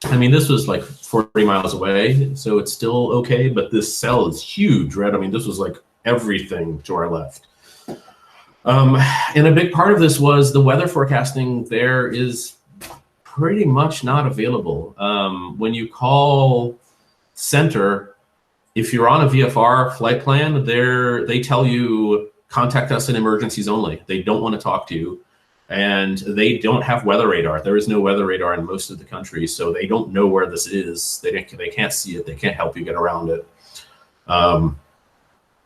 B: I mean, this was like 40 miles away, so it's still okay, but this cell is huge, right? I mean, this was like everything to our left. And a big part of this was the weather forecasting there is pretty much not available. When you call center, if you're on a VFR flight plan, they tell you, contact us in emergencies only. They don't want to talk to you. And they don't have weather radar. There is no weather radar in most of the country, so they don't know where this is. They can't see it. They can't help you get around it.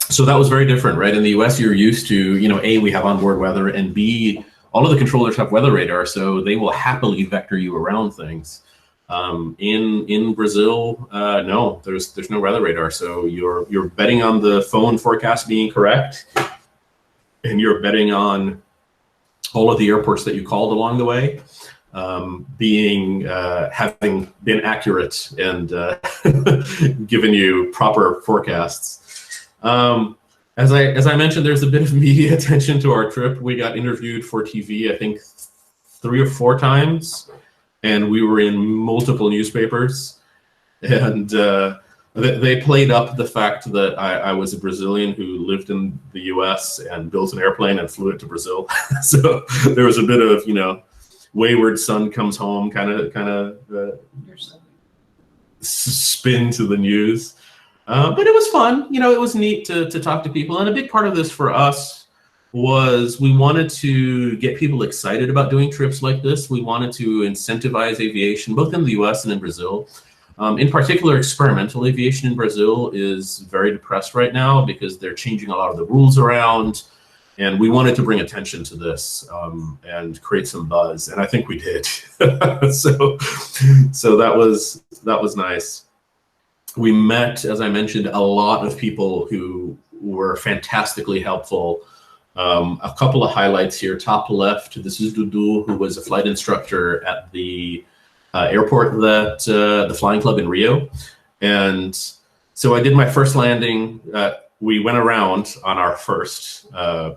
B: So that was very different, right? In the US, you're used to, you know, A, we have onboard weather, and B, all of the controllers have weather radar, so they will happily vector you around things. In Brazil, no, there's no weather radar, so you're betting on the phone forecast being correct, and you're betting on all of the airports that you called along the way having been accurate and given you proper forecasts. As I mentioned, there's a bit of media attention to our trip. We got interviewed for TV, I think 3 or 4 times, and we were in multiple newspapers. And they played up the fact that I was a Brazilian who lived in the US and built an airplane and flew it to Brazil. So there was a bit of, you know, wayward son comes home kind of spin to the news. But it was fun. You know, it was neat to talk to people. And a big part of this for us was we wanted to get people excited about doing trips like this. We wanted to incentivize aviation, both in the US and in Brazil. In particular, experimental aviation in Brazil is very depressed right now because they're changing a lot of the rules around. And we wanted to bring attention to this and create some buzz. And I think we did. So that was nice. We met, as I mentioned, a lot of people who were fantastically helpful. A couple of highlights here. Top left, this is Dudu, who was a flight instructor at the airport that the flying club in Rio. And so I did my first landing. We went around on our first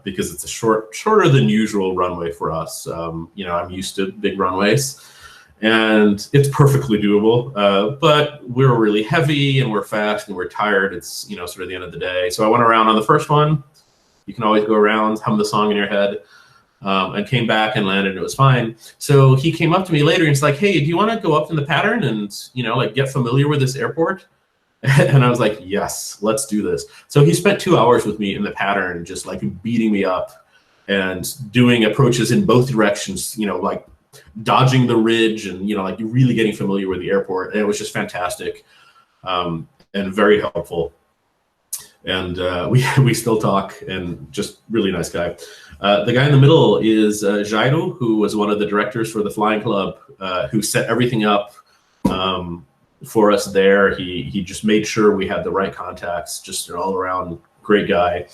B: because it's a shorter than usual runway for us. You know, I'm used to big runways. And it's perfectly doable, but we're really heavy and we're fast and we're tired. It's, you know, sort of the end of the day. So I went around on the first one. You can always go around, hum the song in your head, and came back and landed and it was fine. So he came up to me later and he's like, hey, do you want to go up in the pattern and, you know, like get familiar with this airport? And I was like, yes, let's do this. So he spent 2 hours with me in the pattern, just like beating me up and doing approaches in both directions, you know, like dodging the ridge and, you know, like really getting familiar with the airport. And it was just fantastic and very helpful. And we still talk, and just really nice guy. The guy in the middle is Jairo, who was one of the directors for the flying club, who set everything up for us there. He just made sure we had the right contacts, just an all around great guy.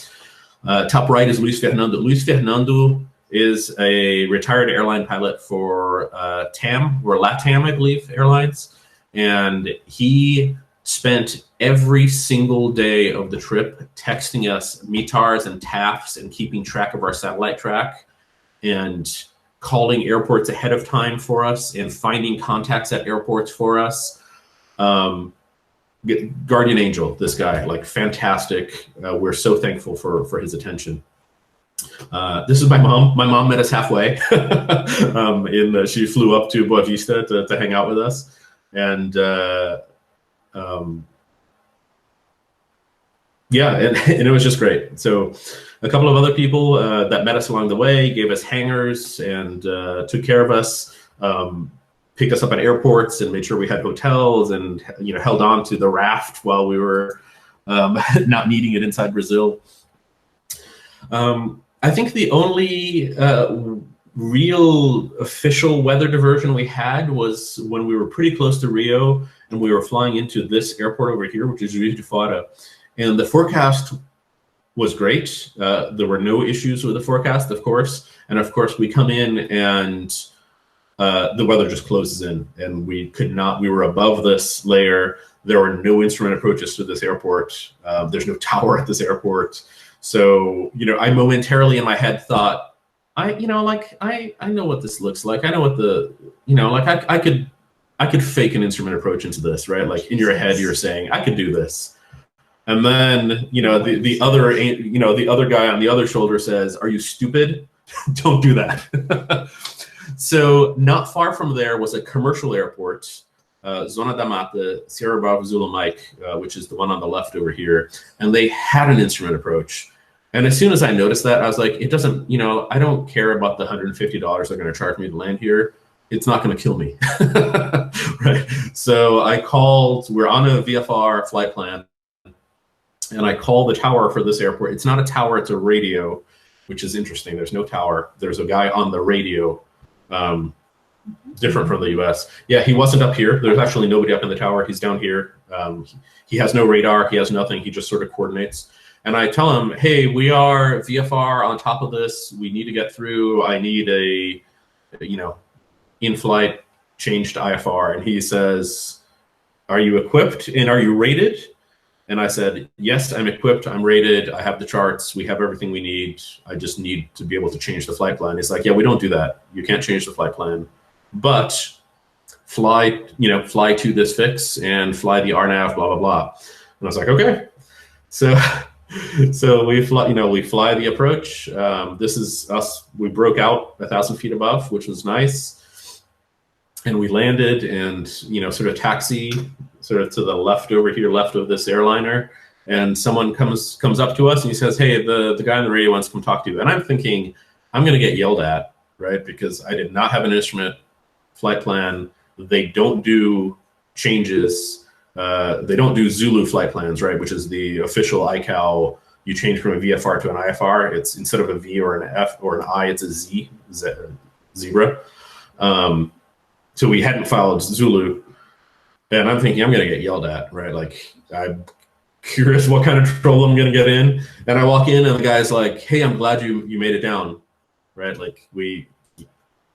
B: Top right is Luis Fernando. Luis Fernando is a retired airline pilot for TAM, or LATAM, I believe, Airlines. And he spent every single day of the trip texting us METARs and TAFs and keeping track of our satellite track and calling airports ahead of time for us and finding contacts at airports for us. Guardian angel, this guy, like fantastic. We're so thankful for his attention. This is my mom. My mom met us halfway. She flew up to Boa Vista to hang out with us. And yeah, and it was just great. So a couple of other people that met us along the way, gave us hangars and took care of us, picked us up at airports and made sure we had hotels, and, you know, held on to the raft while we were not needing it inside Brazil. I think the only real official weather diversion we had was when we were pretty close to Rio and we were flying into this airport over here, which is Rio2020. And the forecast was great. There were no issues with the forecast, of course. And of course, we come in and the weather just closes in, and we were above this layer. There were no instrument approaches to this airport. There's no tower at this airport. So, you know, I momentarily in my head thought, I know what this looks like. I know what the, like I could fake an instrument approach into this, right? Like in your head, you're saying I could do this, and then the other guy on the other shoulder says, "Are you stupid? Don't do that." So not far from there was a commercial airport, Zona da Mata, Sierra Bravo Zulu Mike, which is the one on the left over here, and they had an instrument approach. And as soon as I noticed that, I was like, it doesn't, I don't care about the $150 they're going to charge me to land here. It's not going to kill me, right? So I called, we're on a VFR flight plan, and I call the tower for this airport. It's not a tower, it's a radio, which is interesting. There's no tower. There's a guy on the radio, different from the US. Yeah, he wasn't up here. There's actually nobody up in the tower. He's down here. He has no radar. He has nothing. He just sort of coordinates. And I tell him, hey, we are VFR on top of this. We need to get through. I need a, in-flight changed IFR. And he says, are you equipped and are you rated? And I said, yes, I'm equipped. I'm rated. I have the charts. We have everything we need. I just need to be able to change the flight plan. He's like, yeah, we don't do that. You can't change the flight plan, but fly to this fix and fly the RNAV, blah, blah, blah. And I was like, okay. So we fly, we fly the approach. This is us. We broke out 1,000 feet above, which was nice. And we landed and, sort of taxi sort of to the left over here, left of this airliner. And someone comes up to us and he says, hey, the guy on the radio wants to come talk to you. And I'm thinking, I'm going to get yelled at, right? Because I did not have an instrument flight plan. They don't do changes. They don't do Zulu flight plans, right? Which is the official ICAO. You change from a VFR to an IFR. It's instead of a V or an F or an I, it's a Z, zebra. So we hadn't followed Zulu. And I'm thinking I'm going to get yelled at, right? Like, I'm curious what kind of trouble I'm going to get in. And I walk in and the guy's like, hey, I'm glad you made it down, right? Like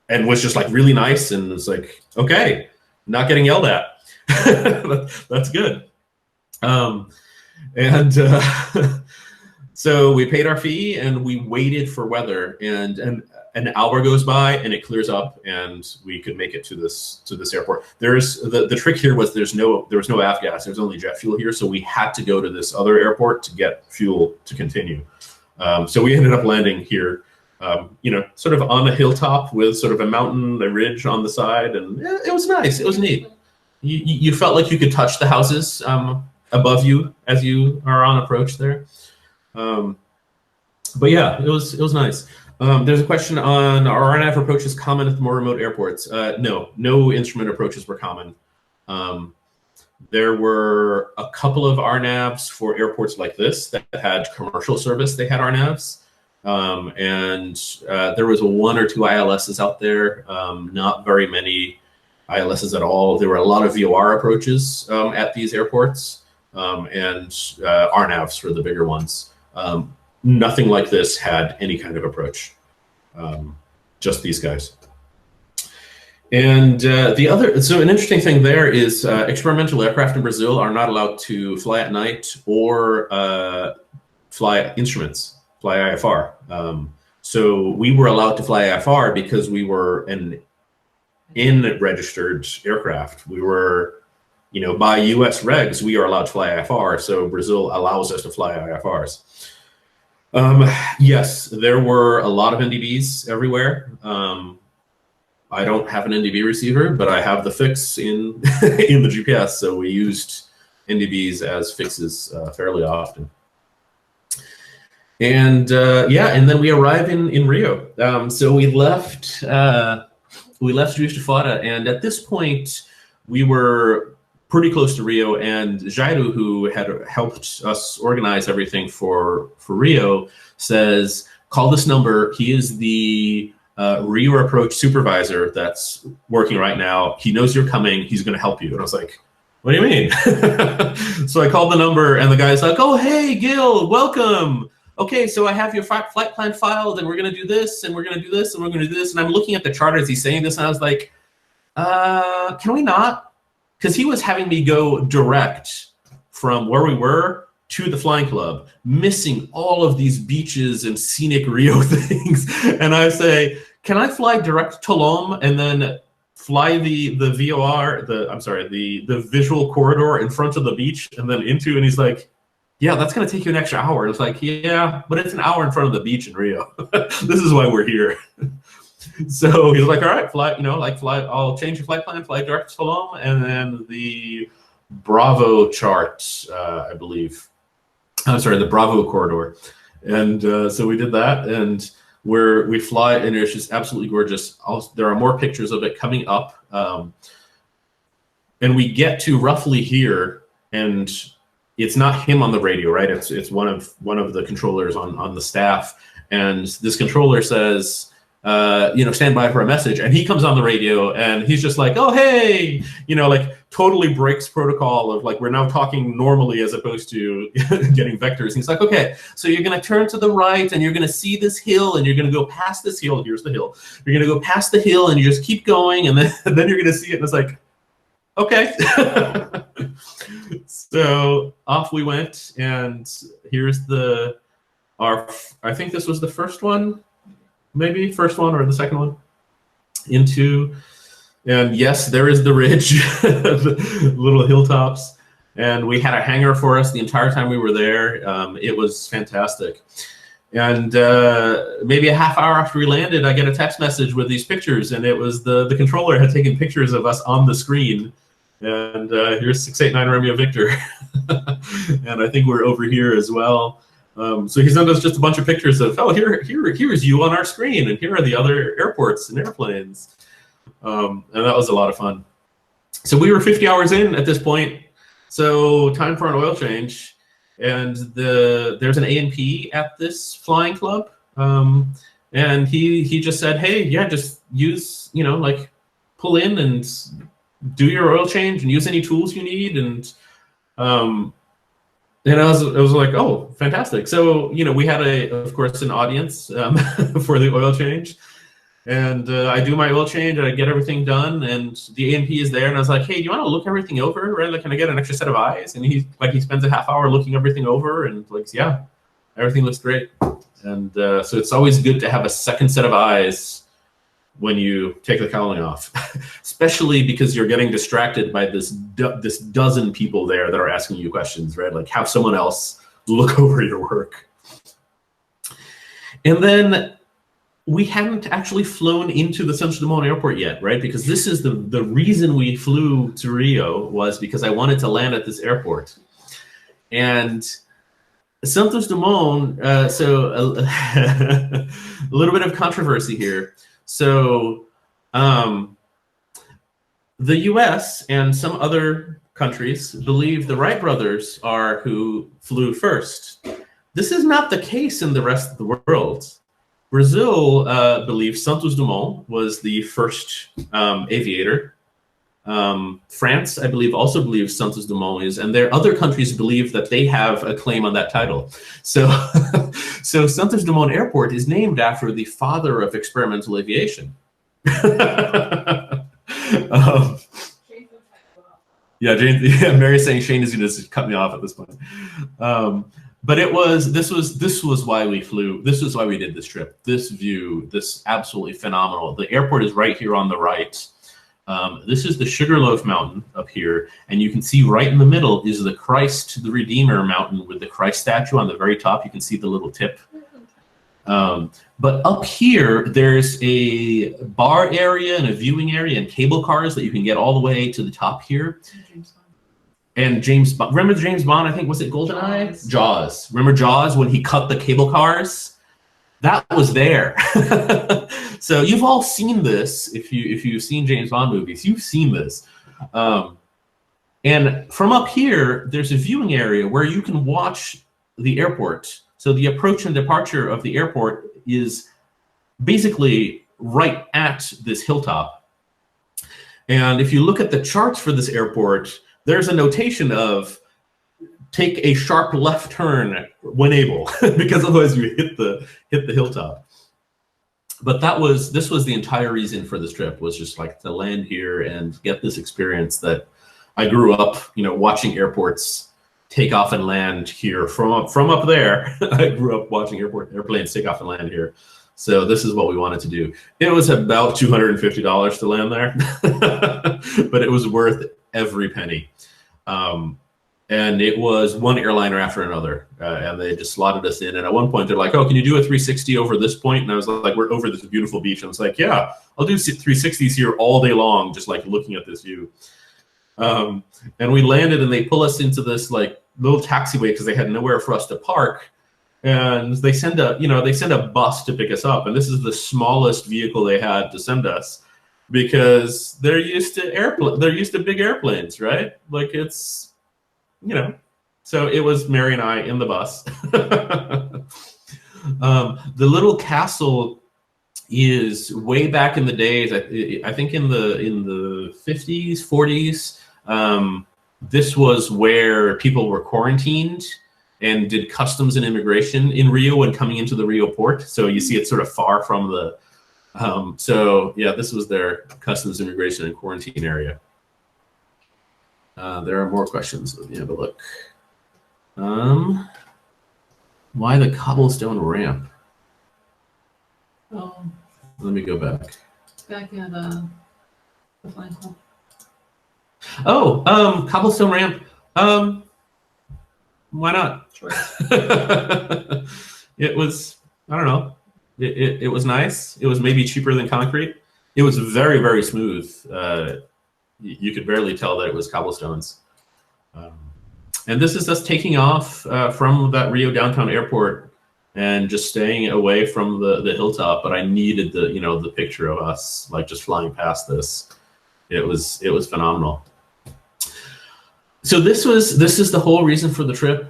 B: and was just like really nice. And it's like, okay, not getting yelled at. That's good. So we paid our fee and we waited for weather, and an hour goes by and it clears up and we could make it to this airport. There's the trick here was there was no avgas, there was only jet fuel here, so we had to go to this other airport to get fuel to continue. So we ended up landing here, sort of on a hilltop with sort of a mountain, a ridge on the side, and it was nice. It was neat. You felt like you could touch the houses above you as you are on approach there. But yeah, it was nice. There's a question on, are RNAV approaches common at the more remote airports? No instrument approaches were common. There were a couple of RNAVs for airports like this that had commercial service. They had RNAVs. And there was one or two ILSs out there, not very many ILSs at all. There were a lot of VOR approaches at these airports, and RNAVs for the bigger ones. Nothing like this had any kind of approach, just these guys. And so an interesting thing there is experimental aircraft in Brazil are not allowed to fly at night or fly instruments, fly IFR. So we were allowed to fly IFR because we were an in-registered aircraft. We were, by US regs, we are allowed to fly IFR. So Brazil allows us to fly IFRs. Yes, there were a lot of NDBs everywhere. I don't have an NDB receiver, but I have the fix in in the GPS. So we used NDBs as fixes fairly often. And and then we arrive in Rio. So we left Juiz de Fora, and at this point we were pretty close to Rio, and Jairo, who had helped us organize everything for Rio, says, call this number. He is the Rio approach supervisor that's working right now. He knows you're coming. He's going to help you. And I was like, what do you mean? So I called the number, and the guy's like, oh, hey, Gil, welcome. Okay, so I have your flight plan filed, and we're going to do this, and we're going to do this, and we're going to do this. And I'm looking at the chart as he's saying this, and I was like, can we not? Because he was having me go direct from where we were to the flying club, missing all of these beaches and scenic Rio things. And I say, can I fly direct to Lom and then fly the VOR, the visual corridor in front of the beach and then into, and he's like, yeah, that's going to take you an extra hour. It's like, yeah, but it's an hour in front of the beach in Rio. This is why we're here. So he's like, all right, fly, I'll change your flight plan, fly direct to Lom, and then the Bravo chart, I believe. I'm sorry, the Bravo corridor. And so we did that, and we fly, and it's just absolutely gorgeous. There are more pictures of it coming up. And we get to roughly here, and it's not him on the radio, right? It's one of the controllers on the staff, and this controller says, stand by for a message, and he comes on the radio, and he's just like, oh, hey, like totally breaks protocol of like, we're now talking normally as opposed to getting vectors. And he's like, okay, so you're going to turn to the right, and you're going to see this hill, and you're going to go past this hill. Here's the hill. You're going to go past the hill, and you just keep going, and then you're going to see it, and it's like, okay. So off we went, and here's I think this was the first one, maybe first one or the second one into, and yes, there is the ridge, the little hilltops, and we had a hangar for us the entire time we were there. It was fantastic. And maybe a half hour after we landed, I get a text message with these pictures, and it was the controller had taken pictures of us on the screen. And here's 689 Romeo Victor. And I think we're over here as well. So he sent us just a bunch of pictures of, oh, here's you on our screen, and here are the other airports and airplanes. And that was a lot of fun. So we were 50 hours in at this point. So time for an oil change. And there's an A&P at this flying club. And he just said, hey, yeah, just use, pull in and do your oil change and use any tools you need. And I was like, oh, fantastic. So, we had of course, an audience for the oil change. And I do my oil change, and I get everything done, and the A&P is there, and I was like, hey, do you want to look everything over, right? Like, can I get an extra set of eyes? And he spends a half hour looking everything over, and like, yeah, everything looks great. And so it's always good to have a second set of eyes when you take the cowling off, especially because you're getting distracted by this dozen people there that are asking you questions, right? Like, have someone else look over your work. And then we hadn't actually flown into the Santos Dumont airport yet, right? Because this is the reason we flew to Rio, was because I wanted to land at this airport. And Santos Dumont, so a little bit of controversy here. So the US and some other countries believe the Wright brothers are who flew first. This is not the case in the rest of the world. Brazil believes Santos Dumont was the first aviator. France, I believe, also believes Santos Dumont is, and their other countries believe that they have a claim on that title. So, so Santos Dumont Airport is named after the father of experimental aviation. Yeah, Mary's saying Shane is going to cut me off at this point. But this was why we flew. This was why we did this trip. This view, this absolutely phenomenal. The airport is right here on the right. This is the Sugarloaf Mountain up here, and you can see right in the middle is the Christ the Redeemer mountain with the Christ statue on the very top. You can see the little tip. But up here, there's a bar area and a viewing area and cable cars that you can get all the way to the top here. And James Bond, remember James Bond, I think, was it GoldenEye? Jaws. Remember Jaws when he cut the cable cars? That was there. So you've all seen this. If you've seen James Bond movies, you've seen this. And from up here, there's a viewing area where you can watch the airport. So the approach and departure of the airport is basically right at this hilltop. And if you look at the charts for this airport, there's a notation of take a sharp left turn when able, because otherwise you hit the hilltop. But this was the entire reason for this trip, was just like to land here and get this experience that I grew up, watching airports take off and land here from up there. I grew up watching airplanes take off and land here. So this is what we wanted to do. It was about $250 to land there, but it was worth every penny. And it was one airliner after another, and they just slotted us in. And at one point, they're like, "Oh, can you do a 360 over this point?" And I was like, "We're over this beautiful beach." And I was like, "Yeah, I'll do 360s here all day long, just like looking at this view." And we landed, and they pull us into this like little taxiway because they had nowhere for us to park. And they send a bus to pick us up, and this is the smallest vehicle they had to send us because they're used to big airplanes, right? Like it's, so it was Mary and I in the bus. The little castle is way back in the days. I think in the 50s, 40s. This was where people were quarantined and did customs and immigration in Rio when coming into the Rio port. So you see it's sort of far from the, so yeah, this was their customs, immigration, and quarantine area. There are more questions. Let me have a look. Why the cobblestone ramp?
C: Oh,
B: Let me go back.
C: back at the flying club.
B: Oh, cobblestone ramp. Why not?
C: Sure.
B: It was, I don't know. It was nice. It was maybe cheaper than concrete. It was very, very smooth. You could barely tell that it was cobblestones. And this is us taking off from that Rio downtown airport and just staying away from the hilltop. But I needed the picture of us like just flying past this. It was phenomenal. So this is the whole reason for the trip,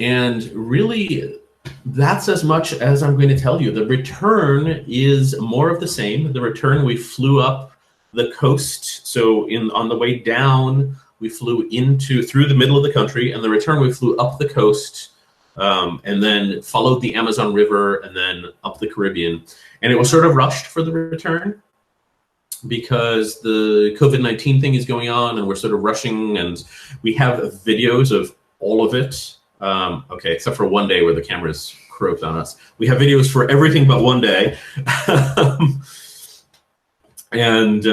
B: and really that's as much as I'm going to tell you. The return is more of the same. The return, we flew up the coast. So on the way down, we flew through the middle of the country, and the return we flew up the coast, and then followed the Amazon River, and then up the Caribbean. And it was sort of rushed for the return, because the COVID-19 thing is going on, and we're sort of rushing, and we have videos of all of it. Okay, except for one day where the cameras croaked on us. We have videos for everything but one day. And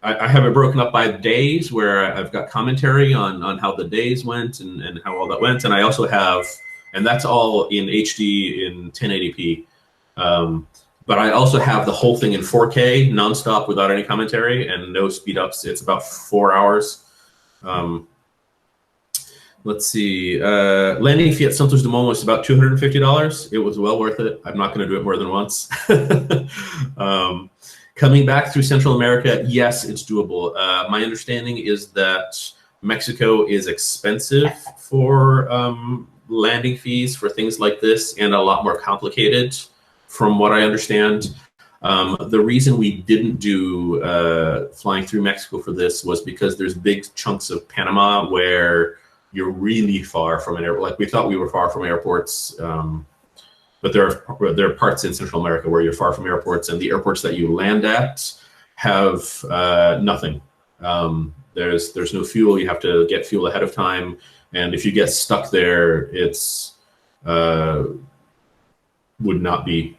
B: I have it broken up by days where I've got commentary on how the days went and how all that went. And I also have, and that's all in HD in 1080p. But I also have the whole thing in 4K, nonstop, without any commentary and no speed ups. It's about 4 hours. Let's see. Landing fee at Santos Dumont was about $250. It was well worth it. I'm not going to do it more than once. Coming back through Central America, yes, it's doable. My understanding is that Mexico is expensive for landing fees for things like this, and a lot more complicated, from what I understand. The reason we didn't do flying through Mexico for this was because there's big chunks of Panama where you're really far from an airport. Like, we thought we were far from airports, but there are parts in Central America where you're far from airports, and the airports that you land at have nothing. There's no fuel. You have to get fuel ahead of time, and if you get stuck there, it's would not be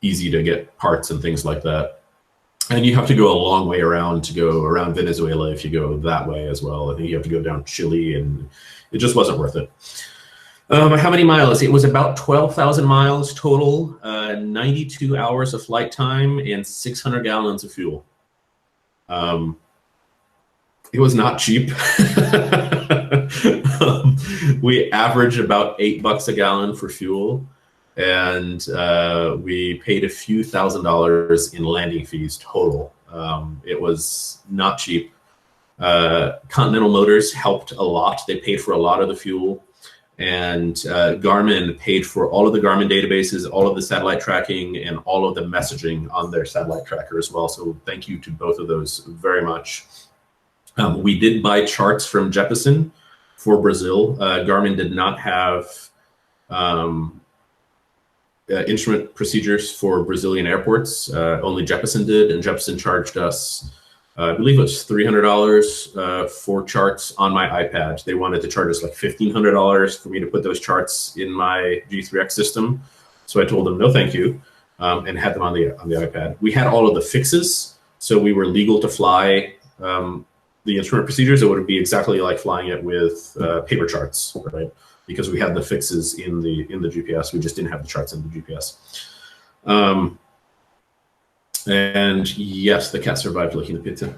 B: easy to get parts and things like that. And you have to go a long way around to go around Venezuela if you go that way as well. I think you have to go down Chile, and it just wasn't worth it. How many miles? It was about 12,000 miles total, 92 hours of flight time, and 600 gallons of fuel. It was not cheap. We averaged about $8 a gallon for fuel. And we paid a few $1,000s in landing fees total. It was not cheap. Continental Motors helped a lot. They paid for a lot of the fuel. And Garmin paid for all of the Garmin databases, all of the satellite tracking, and all of the messaging on their satellite tracker as well. So thank you to both of those very much. We did buy charts from Jeppesen for Brazil. Garmin did not have instrument procedures for Brazilian airports. Only Jeppesen did, and Jeppesen charged us I believe it was $300 for charts on my iPad. They wanted to charge us like $1,500 for me to put those charts in my G3X system. So I told them no, thank you, and had them on the iPad. We had all of the fixes, so we were legal to fly the instrument procedures. It would be exactly like flying it with paper charts, right? Because we had the fixes in the GPS. We just didn't have the charts in the GPS. And yes, the cat survived licking the pizza.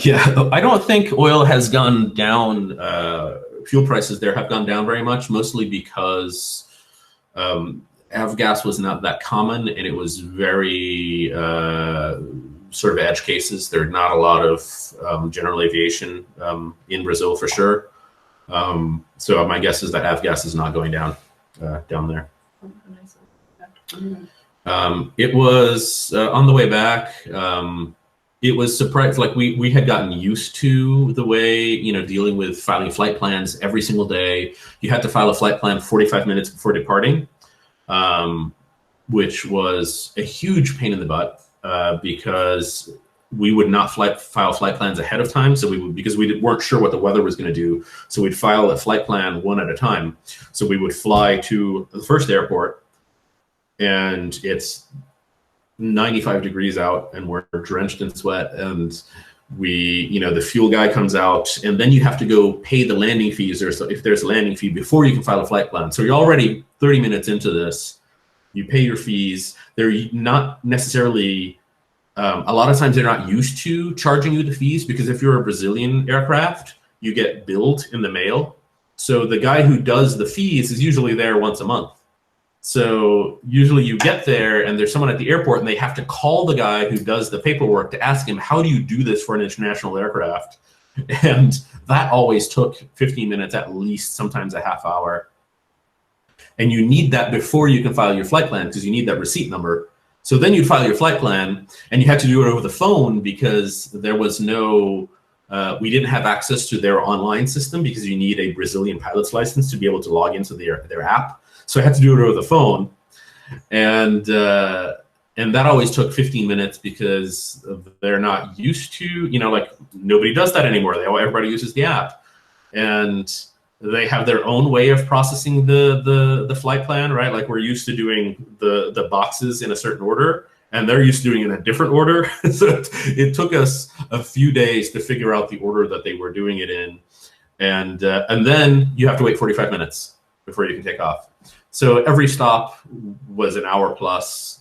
B: Yeah, I don't think oil has gone down. Fuel prices there have gone down very much, mostly because avgas was not that common, and it was very sort of edge cases. There are not a lot of general aviation in Brazil for sure. So my guess is that avgas is not going down down there. It was on the way back. It was surprised, like we had gotten used to the way, you know, dealing with filing flight plans every single day. You had to file a flight plan 45 minutes before departing, which was a huge pain in the butt because we would not file flight plans ahead of time. So because we weren't sure what the weather was going to do. So we'd file a flight plan one at a time. So we would fly to the first airport, and it's 95 degrees out and we're drenched in sweat, and the fuel guy comes out, and then you have to go pay the landing fees, or if there's a landing fee, before you can file a flight plan. So you're already 30 minutes into this, you pay your fees. They're not necessarily, a lot of times they're not used to charging you the fees, because if you're a Brazilian aircraft, you get billed in the mail. So the guy who does the fees is usually there once a month. So usually you get there and there's someone at the airport, and they have to call the guy who does the paperwork to ask him, how do you do this for an international aircraft? And that always took 15 minutes at least, sometimes a half hour. And you need that before you can file your flight plan, because you need that receipt number. So then you'd file your flight plan, and you had to do it over the phone, because there was no, we didn't have access to their online system, because you need a Brazilian pilot's license to be able to log into their app. So I had to do it over the phone, and that always took 15 minutes, because they're not used to, like, nobody does that anymore. Everybody uses the app, and they have their own way of processing the flight plan, right? Like, we're used to doing the boxes in a certain order, and they're used to doing it in a different order. So it took us a few days to figure out the order that they were doing it in, and then you have to wait 45 minutes before you can take off. So every stop was an hour plus.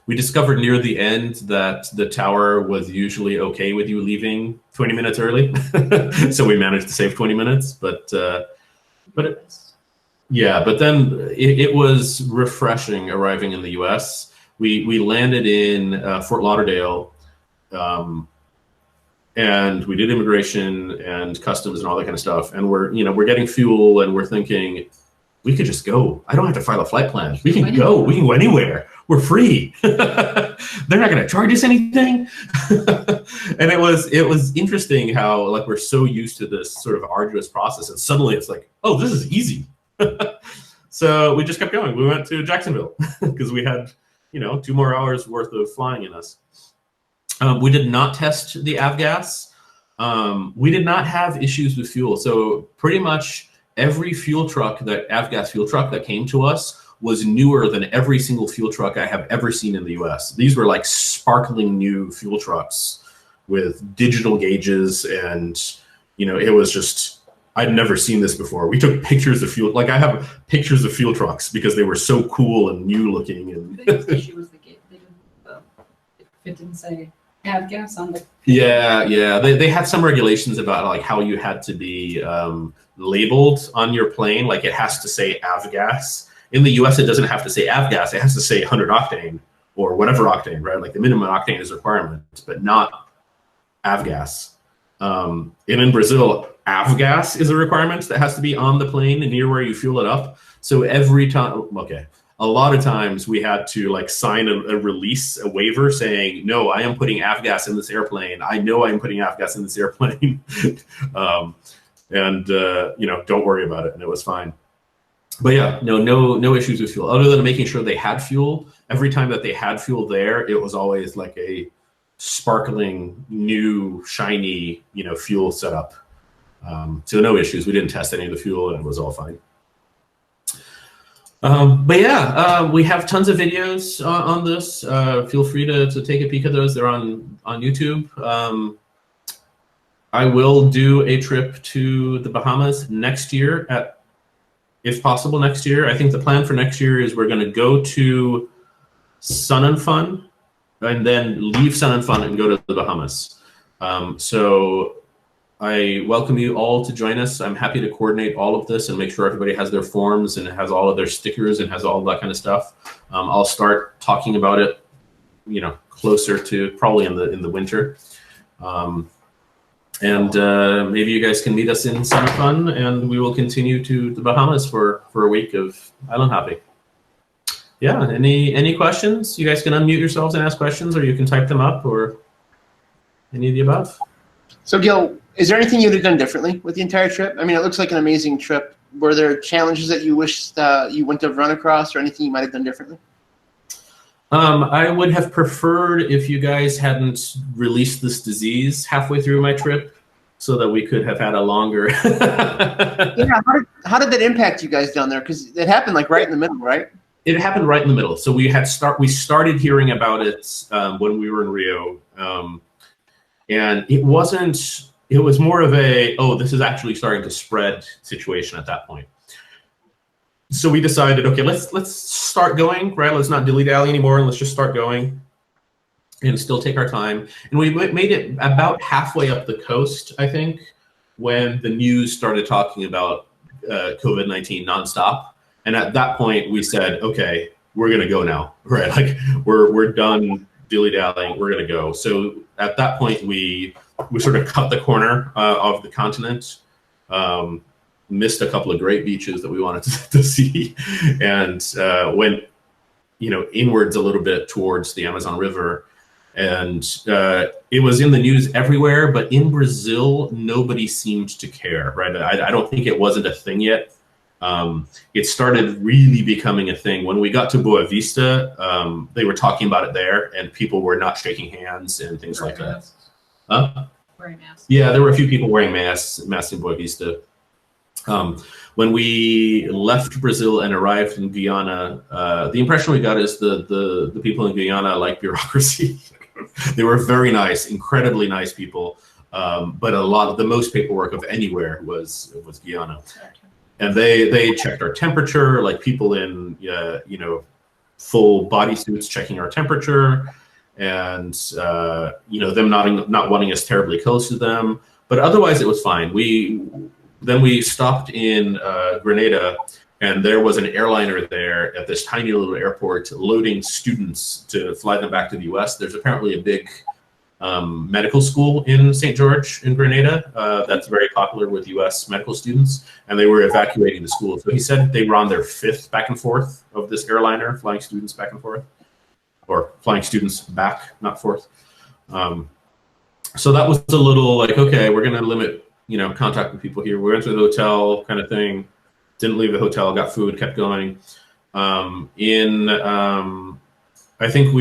B: We discovered near the end that the tower was usually okay with you leaving 20 minutes early. So we managed to save 20 minutes, but then it was refreshing arriving in the US. We landed in Fort Lauderdale, and we did immigration and customs and all that kind of stuff. And we're getting fuel, and we're thinking, we could just go. I don't have to file a flight plan. We can go. We can go anywhere. We're free. They're not going to charge us anything. And it was interesting how, like, we're so used to this sort of arduous process, and suddenly it's like, oh, this is easy. So we just kept going. We went to Jacksonville because we had 2 more hours worth of flying in us. We did not test the avgas. We did not have issues with fuel. So pretty much every avgas fuel truck that came to us was newer than every single fuel truck I have ever seen in the US. These were like sparkling new fuel trucks with digital gauges, and it was just, I'd never seen this before. We took pictures of fuel, like I have pictures of fuel trucks because they were so cool and new looking. And
C: the biggest issue was the gate. It didn't say avgas on the.
B: Yeah. They had some regulations about like how you had to be labeled on your plane, like it has to say avgas. In the US, it doesn't have to say avgas. It has to say 100 octane or whatever octane, right? Like the minimum octane is a requirement, but not avgas. And in Brazil, avgas is a requirement that has to be on the plane and near where you fuel it up. So every time, a lot of times we had to like sign a release, a waiver saying, no, I am putting avgas in this airplane. I know I'm putting avgas in this airplane. Don't worry about it. And it was fine. But yeah, no issues with fuel, other than making sure they had fuel. Every time that they had fuel there, it was always like a sparkling, new, shiny, fuel setup. So no issues. We didn't test any of the fuel, and it was all fine. But yeah, we have tons of videos on this. Feel free to take a peek at those. They're on YouTube. I will do a trip to the Bahamas next year, if possible next year. I think the plan for next year is we're going to go to Sun and Fun and then leave Sun and Fun and go to the Bahamas. So I welcome you all to join us. I'm happy to coordinate all of this and make sure everybody has their forms and has all of their stickers and has all that kind of stuff. I'll start talking about it, closer to probably in the winter. And maybe you guys can meet us in Sun and Fun, and we will continue to the Bahamas for a week of island hopping. Yeah, any questions? You guys can unmute yourselves and ask questions, or you can type them up, or any of the above.
A: So Gil, is there anything you'd have done differently with the entire trip? I mean, it looks like an amazing trip. Were there challenges that you wish you wouldn't have run across, or anything you might have done differently?
B: I would have preferred if you guys hadn't released this disease halfway through my trip, so that we could have had a longer.
A: Yeah, how did that impact you guys down there? Because it happened like right in the middle, right?
B: It happened right in the middle. So we started hearing about it when we were in Rio, and it wasn't. It was more of a, oh, this is actually starting to spread situation at that point. So we decided, okay, let's start going, right? Let's not dilly-dally anymore, and let's just start going and still take our time. And we made it about halfway up the coast, I think, when the news started talking about COVID-19 nonstop. And at that point, we said, okay, we're going to go now, right? Like we're done dilly-dallying, we're going to go. So at that point, we sort of cut the corner of the continent. Missed a couple of great beaches that we wanted to see, and went, inwards a little bit towards the Amazon River. And it was in the news everywhere, but in Brazil, nobody seemed to care, right? I don't think it wasn't a thing yet. It started really becoming a thing. When we got to Boa Vista, they were talking about it there, and people were not shaking hands and things like that. Huh?
C: Wearing masks.
B: Yeah, there were a few people wearing masks in Boa Vista. When we left Brazil and arrived in Guyana, the impression we got is the people in Guyana like bureaucracy. They were very nice, incredibly nice people, but the most paperwork of anywhere was Guyana. And they checked our temperature, like people in full bodysuits checking our temperature, and them not wanting us terribly close to them. But otherwise, it was fine. Then we stopped in Grenada, and there was an airliner there at this tiny little airport loading students to fly them back to the US. There's apparently a big medical school in St. George in Grenada that's very popular with US medical students, and they were evacuating the school. So he said they were on their 5th back and forth of this airliner, flying students back and forth, or flying students back, not forth. So that was a little like, okay, we're going to limit contact with people here. We went to the hotel kind of thing, didn't leave the hotel, got food, kept going. I think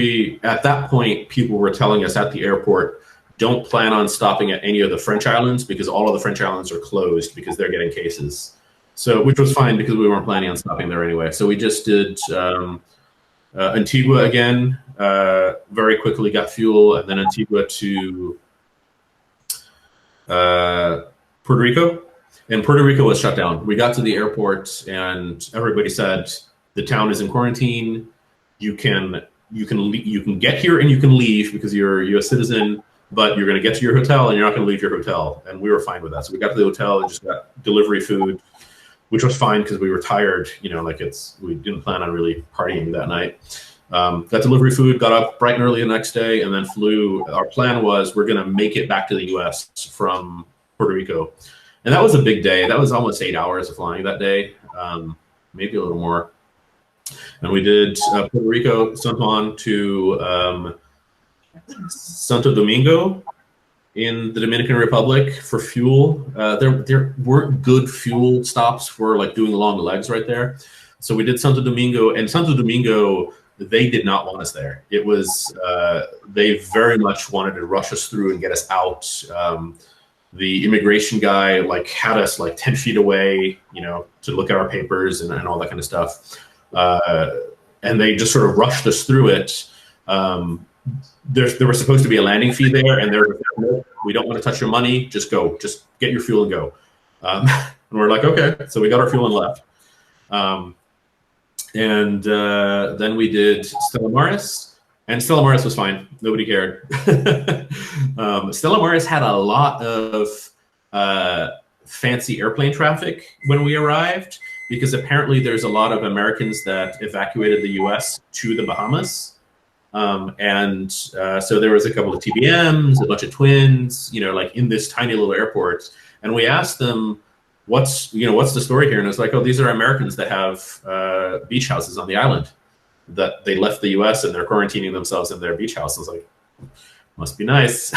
B: at that point, people were telling us at the airport, don't plan on stopping at any of the French islands because all of the French islands are closed because they're getting cases. So, which was fine because we weren't planning on stopping there anyway. So we just did Antigua again, very quickly got fuel, and then Antigua to Puerto Rico, and Puerto Rico was shut down. We got to the airport, and everybody said the town is in quarantine. You can get here and you can leave because you're a U.S. citizen, but you're going to get to your hotel and you're not going to leave your hotel. And we were fine with that. So we got to the hotel and just got delivery food, which was fine because we were tired. We didn't plan on really partying that night. Got delivery food, got up bright and early the next day, and then flew. Our plan was we're going to make it back to the U.S. from Puerto Rico. And that was a big day. That was almost 8 hours of flying that day, maybe a little more. And we did Puerto Rico, San Juan to Santo Domingo in the Dominican Republic for fuel. There weren't good fuel stops for like doing long legs right there. So we did Santo Domingo, and Santo Domingo they did not want us there. It was, they very much wanted to rush us through and get us out. The immigration guy like had us like 10 feet away, you know, to look at our papers and all that kind of stuff. And they just sort of rushed us through it. There was supposed to be a landing fee there, and they were, no, we don't want to touch your money. Just go, just get your fuel and go. And we're like, okay. So we got our fuel and left. Then we did Stella Maris, and Stella Maris was fine. Nobody cared. Stella Maris had a lot of fancy airplane traffic when we arrived, because apparently there's a lot of Americans that evacuated the US to the Bahamas. So there was a couple of TBMs, a bunch of twins, you know, like in this tiny little airport. And we asked them, what's the story here? And it's like, oh, these are Americans that have beach houses on the island, that they left the US and they're quarantining themselves in their beach house. I was like, must be nice.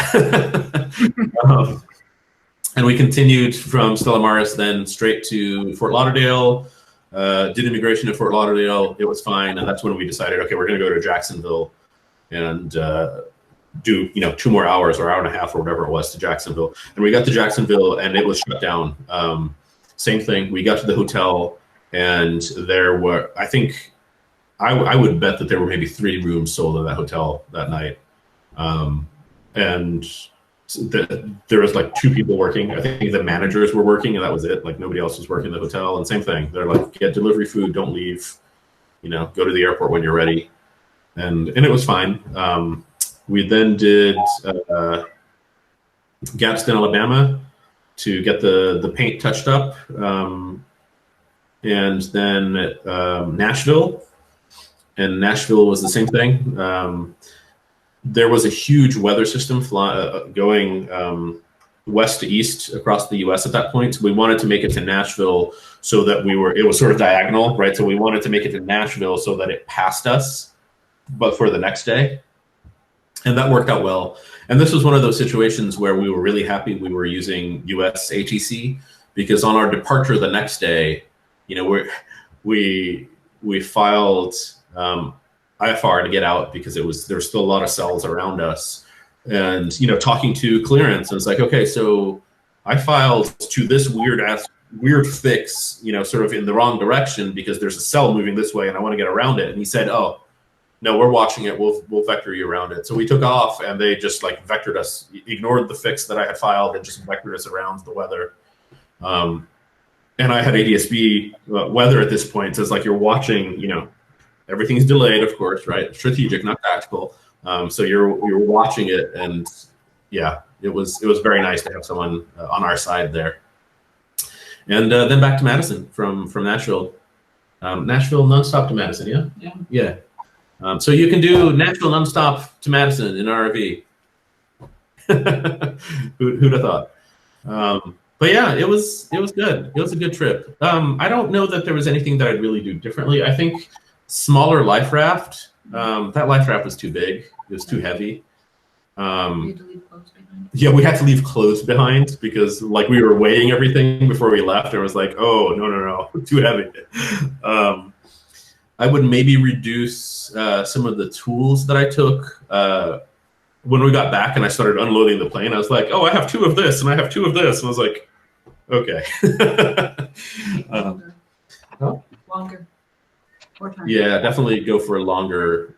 B: And we continued from Stella Maris then straight to Fort Lauderdale, did immigration at Fort Lauderdale. It was fine. And that's when we decided, okay, we're going to go to Jacksonville and do, 2 more hours or hour and a half or whatever it was to Jacksonville. And we got to Jacksonville and it was shut down. Same thing. We got to the hotel and there were, I think, I would bet that there were maybe 3 rooms sold in that hotel that night. There was like 2 people working. I think the managers were working and that was it. Like nobody else was working in the hotel. And same thing. They're like, get delivery food, don't leave, go to the airport when you're ready. And it was fine. We then did Gadsden, Alabama to get the paint touched up. And then Nashville. And Nashville was the same thing. There was a huge weather system going west to east across the US at that point. So we wanted to make it to Nashville so that it was sort of diagonal, right? So we wanted to make it to Nashville so that it passed us, but for the next day. And that worked out well. And this was one of those situations where we were really happy we were using US ATC, because on our departure the next day, we filed IFR to get out because there's still a lot of cells around us. And, talking to clearance, and it's like, okay, so I filed to this weird fix, sort of in the wrong direction because there's a cell moving this way and I want to get around it. And he said, oh, no, we're watching it. We'll vector you around it. So we took off and they just like vectored us, ignored the fix that I had filed and just vectored us around the weather. And I had ADSB weather at this point. So it's like you're watching, everything's delayed, of course, right? Strategic, not tactical. So you're watching it, and yeah, it was very nice to have someone on our side there. And then back to Madison from Nashville. Nashville nonstop to Madison, yeah? Yeah. So you can do Nashville nonstop to Madison in RV. Who'd have thought? But yeah, it was good. It was a good trip. I don't know that there was anything that I'd really do differently. I think smaller life raft. That life raft was too big. It was too heavy.
C: You had to leave clothes behind.
B: Yeah, we had to leave clothes behind because like we were weighing everything before we left. And it was like, oh, no, too heavy. I would maybe reduce some of the tools that I took. When we got back and I started unloading the plane, I was like, oh, I have 2 of this and I have 2 of this. And I was like, okay.
C: Longer. More time.
B: Yeah, definitely go for a longer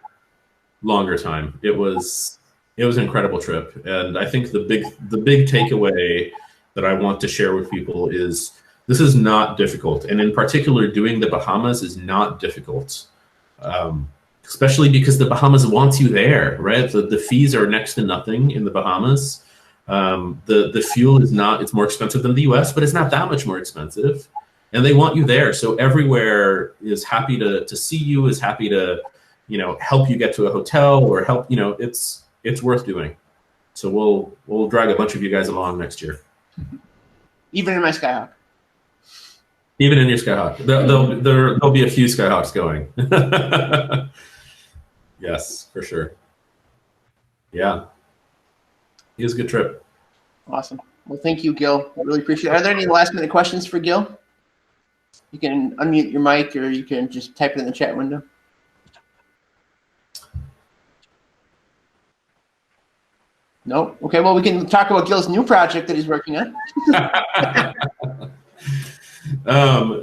B: time. It was an incredible trip. And I think the big takeaway that I want to share with people is this is not difficult. And in particular, doing the Bahamas is not difficult. Especially because the Bahamas wants you there, right? The fees are next to nothing in the Bahamas. The fuel it's more expensive than the US, but it's not that much more expensive. And they want you there. So everywhere is happy to see you, is happy to, help you get to a hotel or help, it's worth doing. So we'll drag a bunch of you guys along next year.
A: Even in my Skyhawk.
B: Even in your Skyhawk. There'll be a few Skyhawks going. Yes, for sure. Yeah. It was a good trip.
A: Awesome. Well, thank you, Gil. I really appreciate it. Are there any last-minute questions for Gil? You can unmute your mic or you can just type it in the chat window. No? Okay, well, we can talk about Gil's new project that he's working on.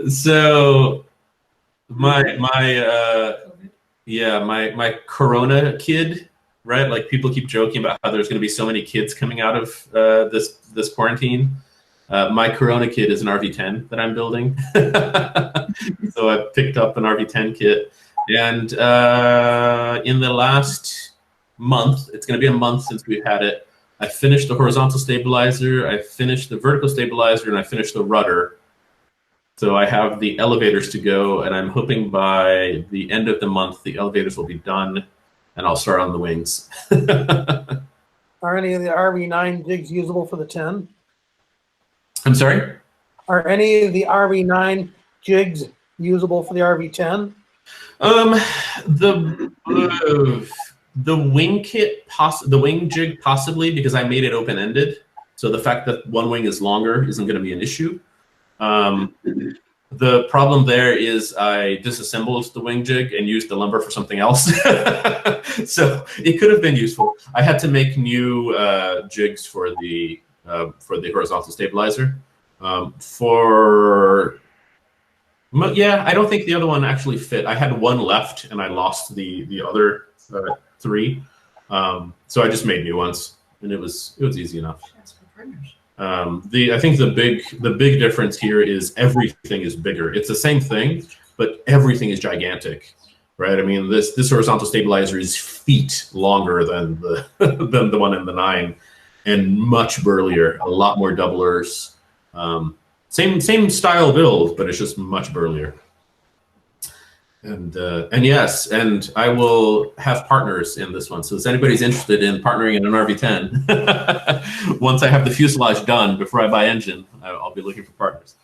B: So my Corona kid, right? Like people keep joking about how there's going to be so many kids coming out of this quarantine. My Corona kit is an RV10 that I'm building. So I picked up an RV10 kit, and in the last month, it's going to be a month since we've had it, I finished the horizontal stabilizer, I finished the vertical stabilizer, and I finished the rudder. So I have the elevators to go, and I'm hoping by the end of the month, the elevators will be done, and I'll start on the wings.
D: Are any of the RV9 jigs usable for the 10?
B: I'm sorry?
D: Are any of the RV9 jigs usable for the RV10?
B: The wing kit, the wing jig possibly, because I made it open-ended. So the fact that one wing is longer isn't going to be an issue. The problem there is I disassembled the wing jig and used the lumber for something else. So it could have been useful. I had to make new jigs for the horizontal stabilizer. Yeah, I don't think the other one actually fit. I had one left and I lost the other three. So I just made new ones, and it was easy enough. I think the big difference here is everything is bigger. It's the same thing, but everything is gigantic, right? I mean, this horizontal stabilizer is feet longer than the than the one in the 9, and much burlier. A lot more doublers. Same style build, but it's just much burlier. And yes, and I will have partners in this one. So if anybody's interested in partnering in an RV10, once I have the fuselage done before I buy engine, I'll be looking for partners.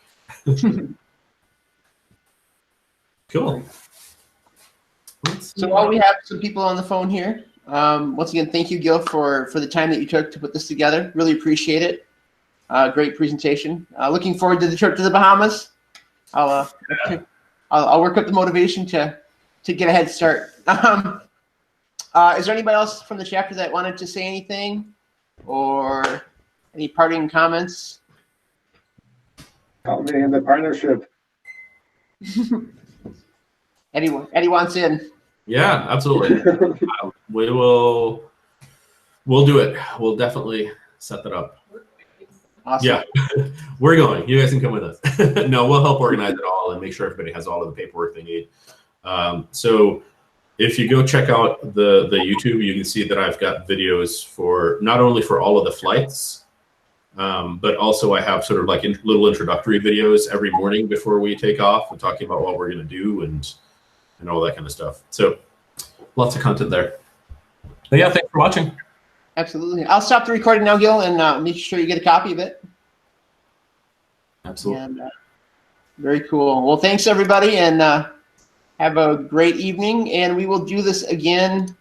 B: Cool.
A: So while we have some people on the phone here, once again, thank you, Gil, for the time that you took to put this together. Really appreciate it. Great presentation. Looking forward to the trip to the Bahamas. I'll work up the motivation to get a head start. Is there anybody else from the chapter that wanted to say anything, or any parting comments?
E: Help me in the partnership.
A: Eddie wants in.
B: Yeah, absolutely. We'll do it. We'll definitely set that up.
A: Awesome.
B: Yeah, we're going. You guys can come with us. No, we'll help organize it all and make sure everybody has all of the paperwork they need. So if you go check out the YouTube, you can see that I've got videos for not only for all of the flights, but also I have sort of like little introductory videos every morning before we take off. We're talking about what we're going to do and all that kind of stuff. So lots of content there. But yeah, thanks for watching.
A: Absolutely. I'll stop the recording now, Gil, and make sure you get a copy of it.
B: Absolutely.
A: And, very cool. Well, thanks, everybody, and have a great evening. And we will do this again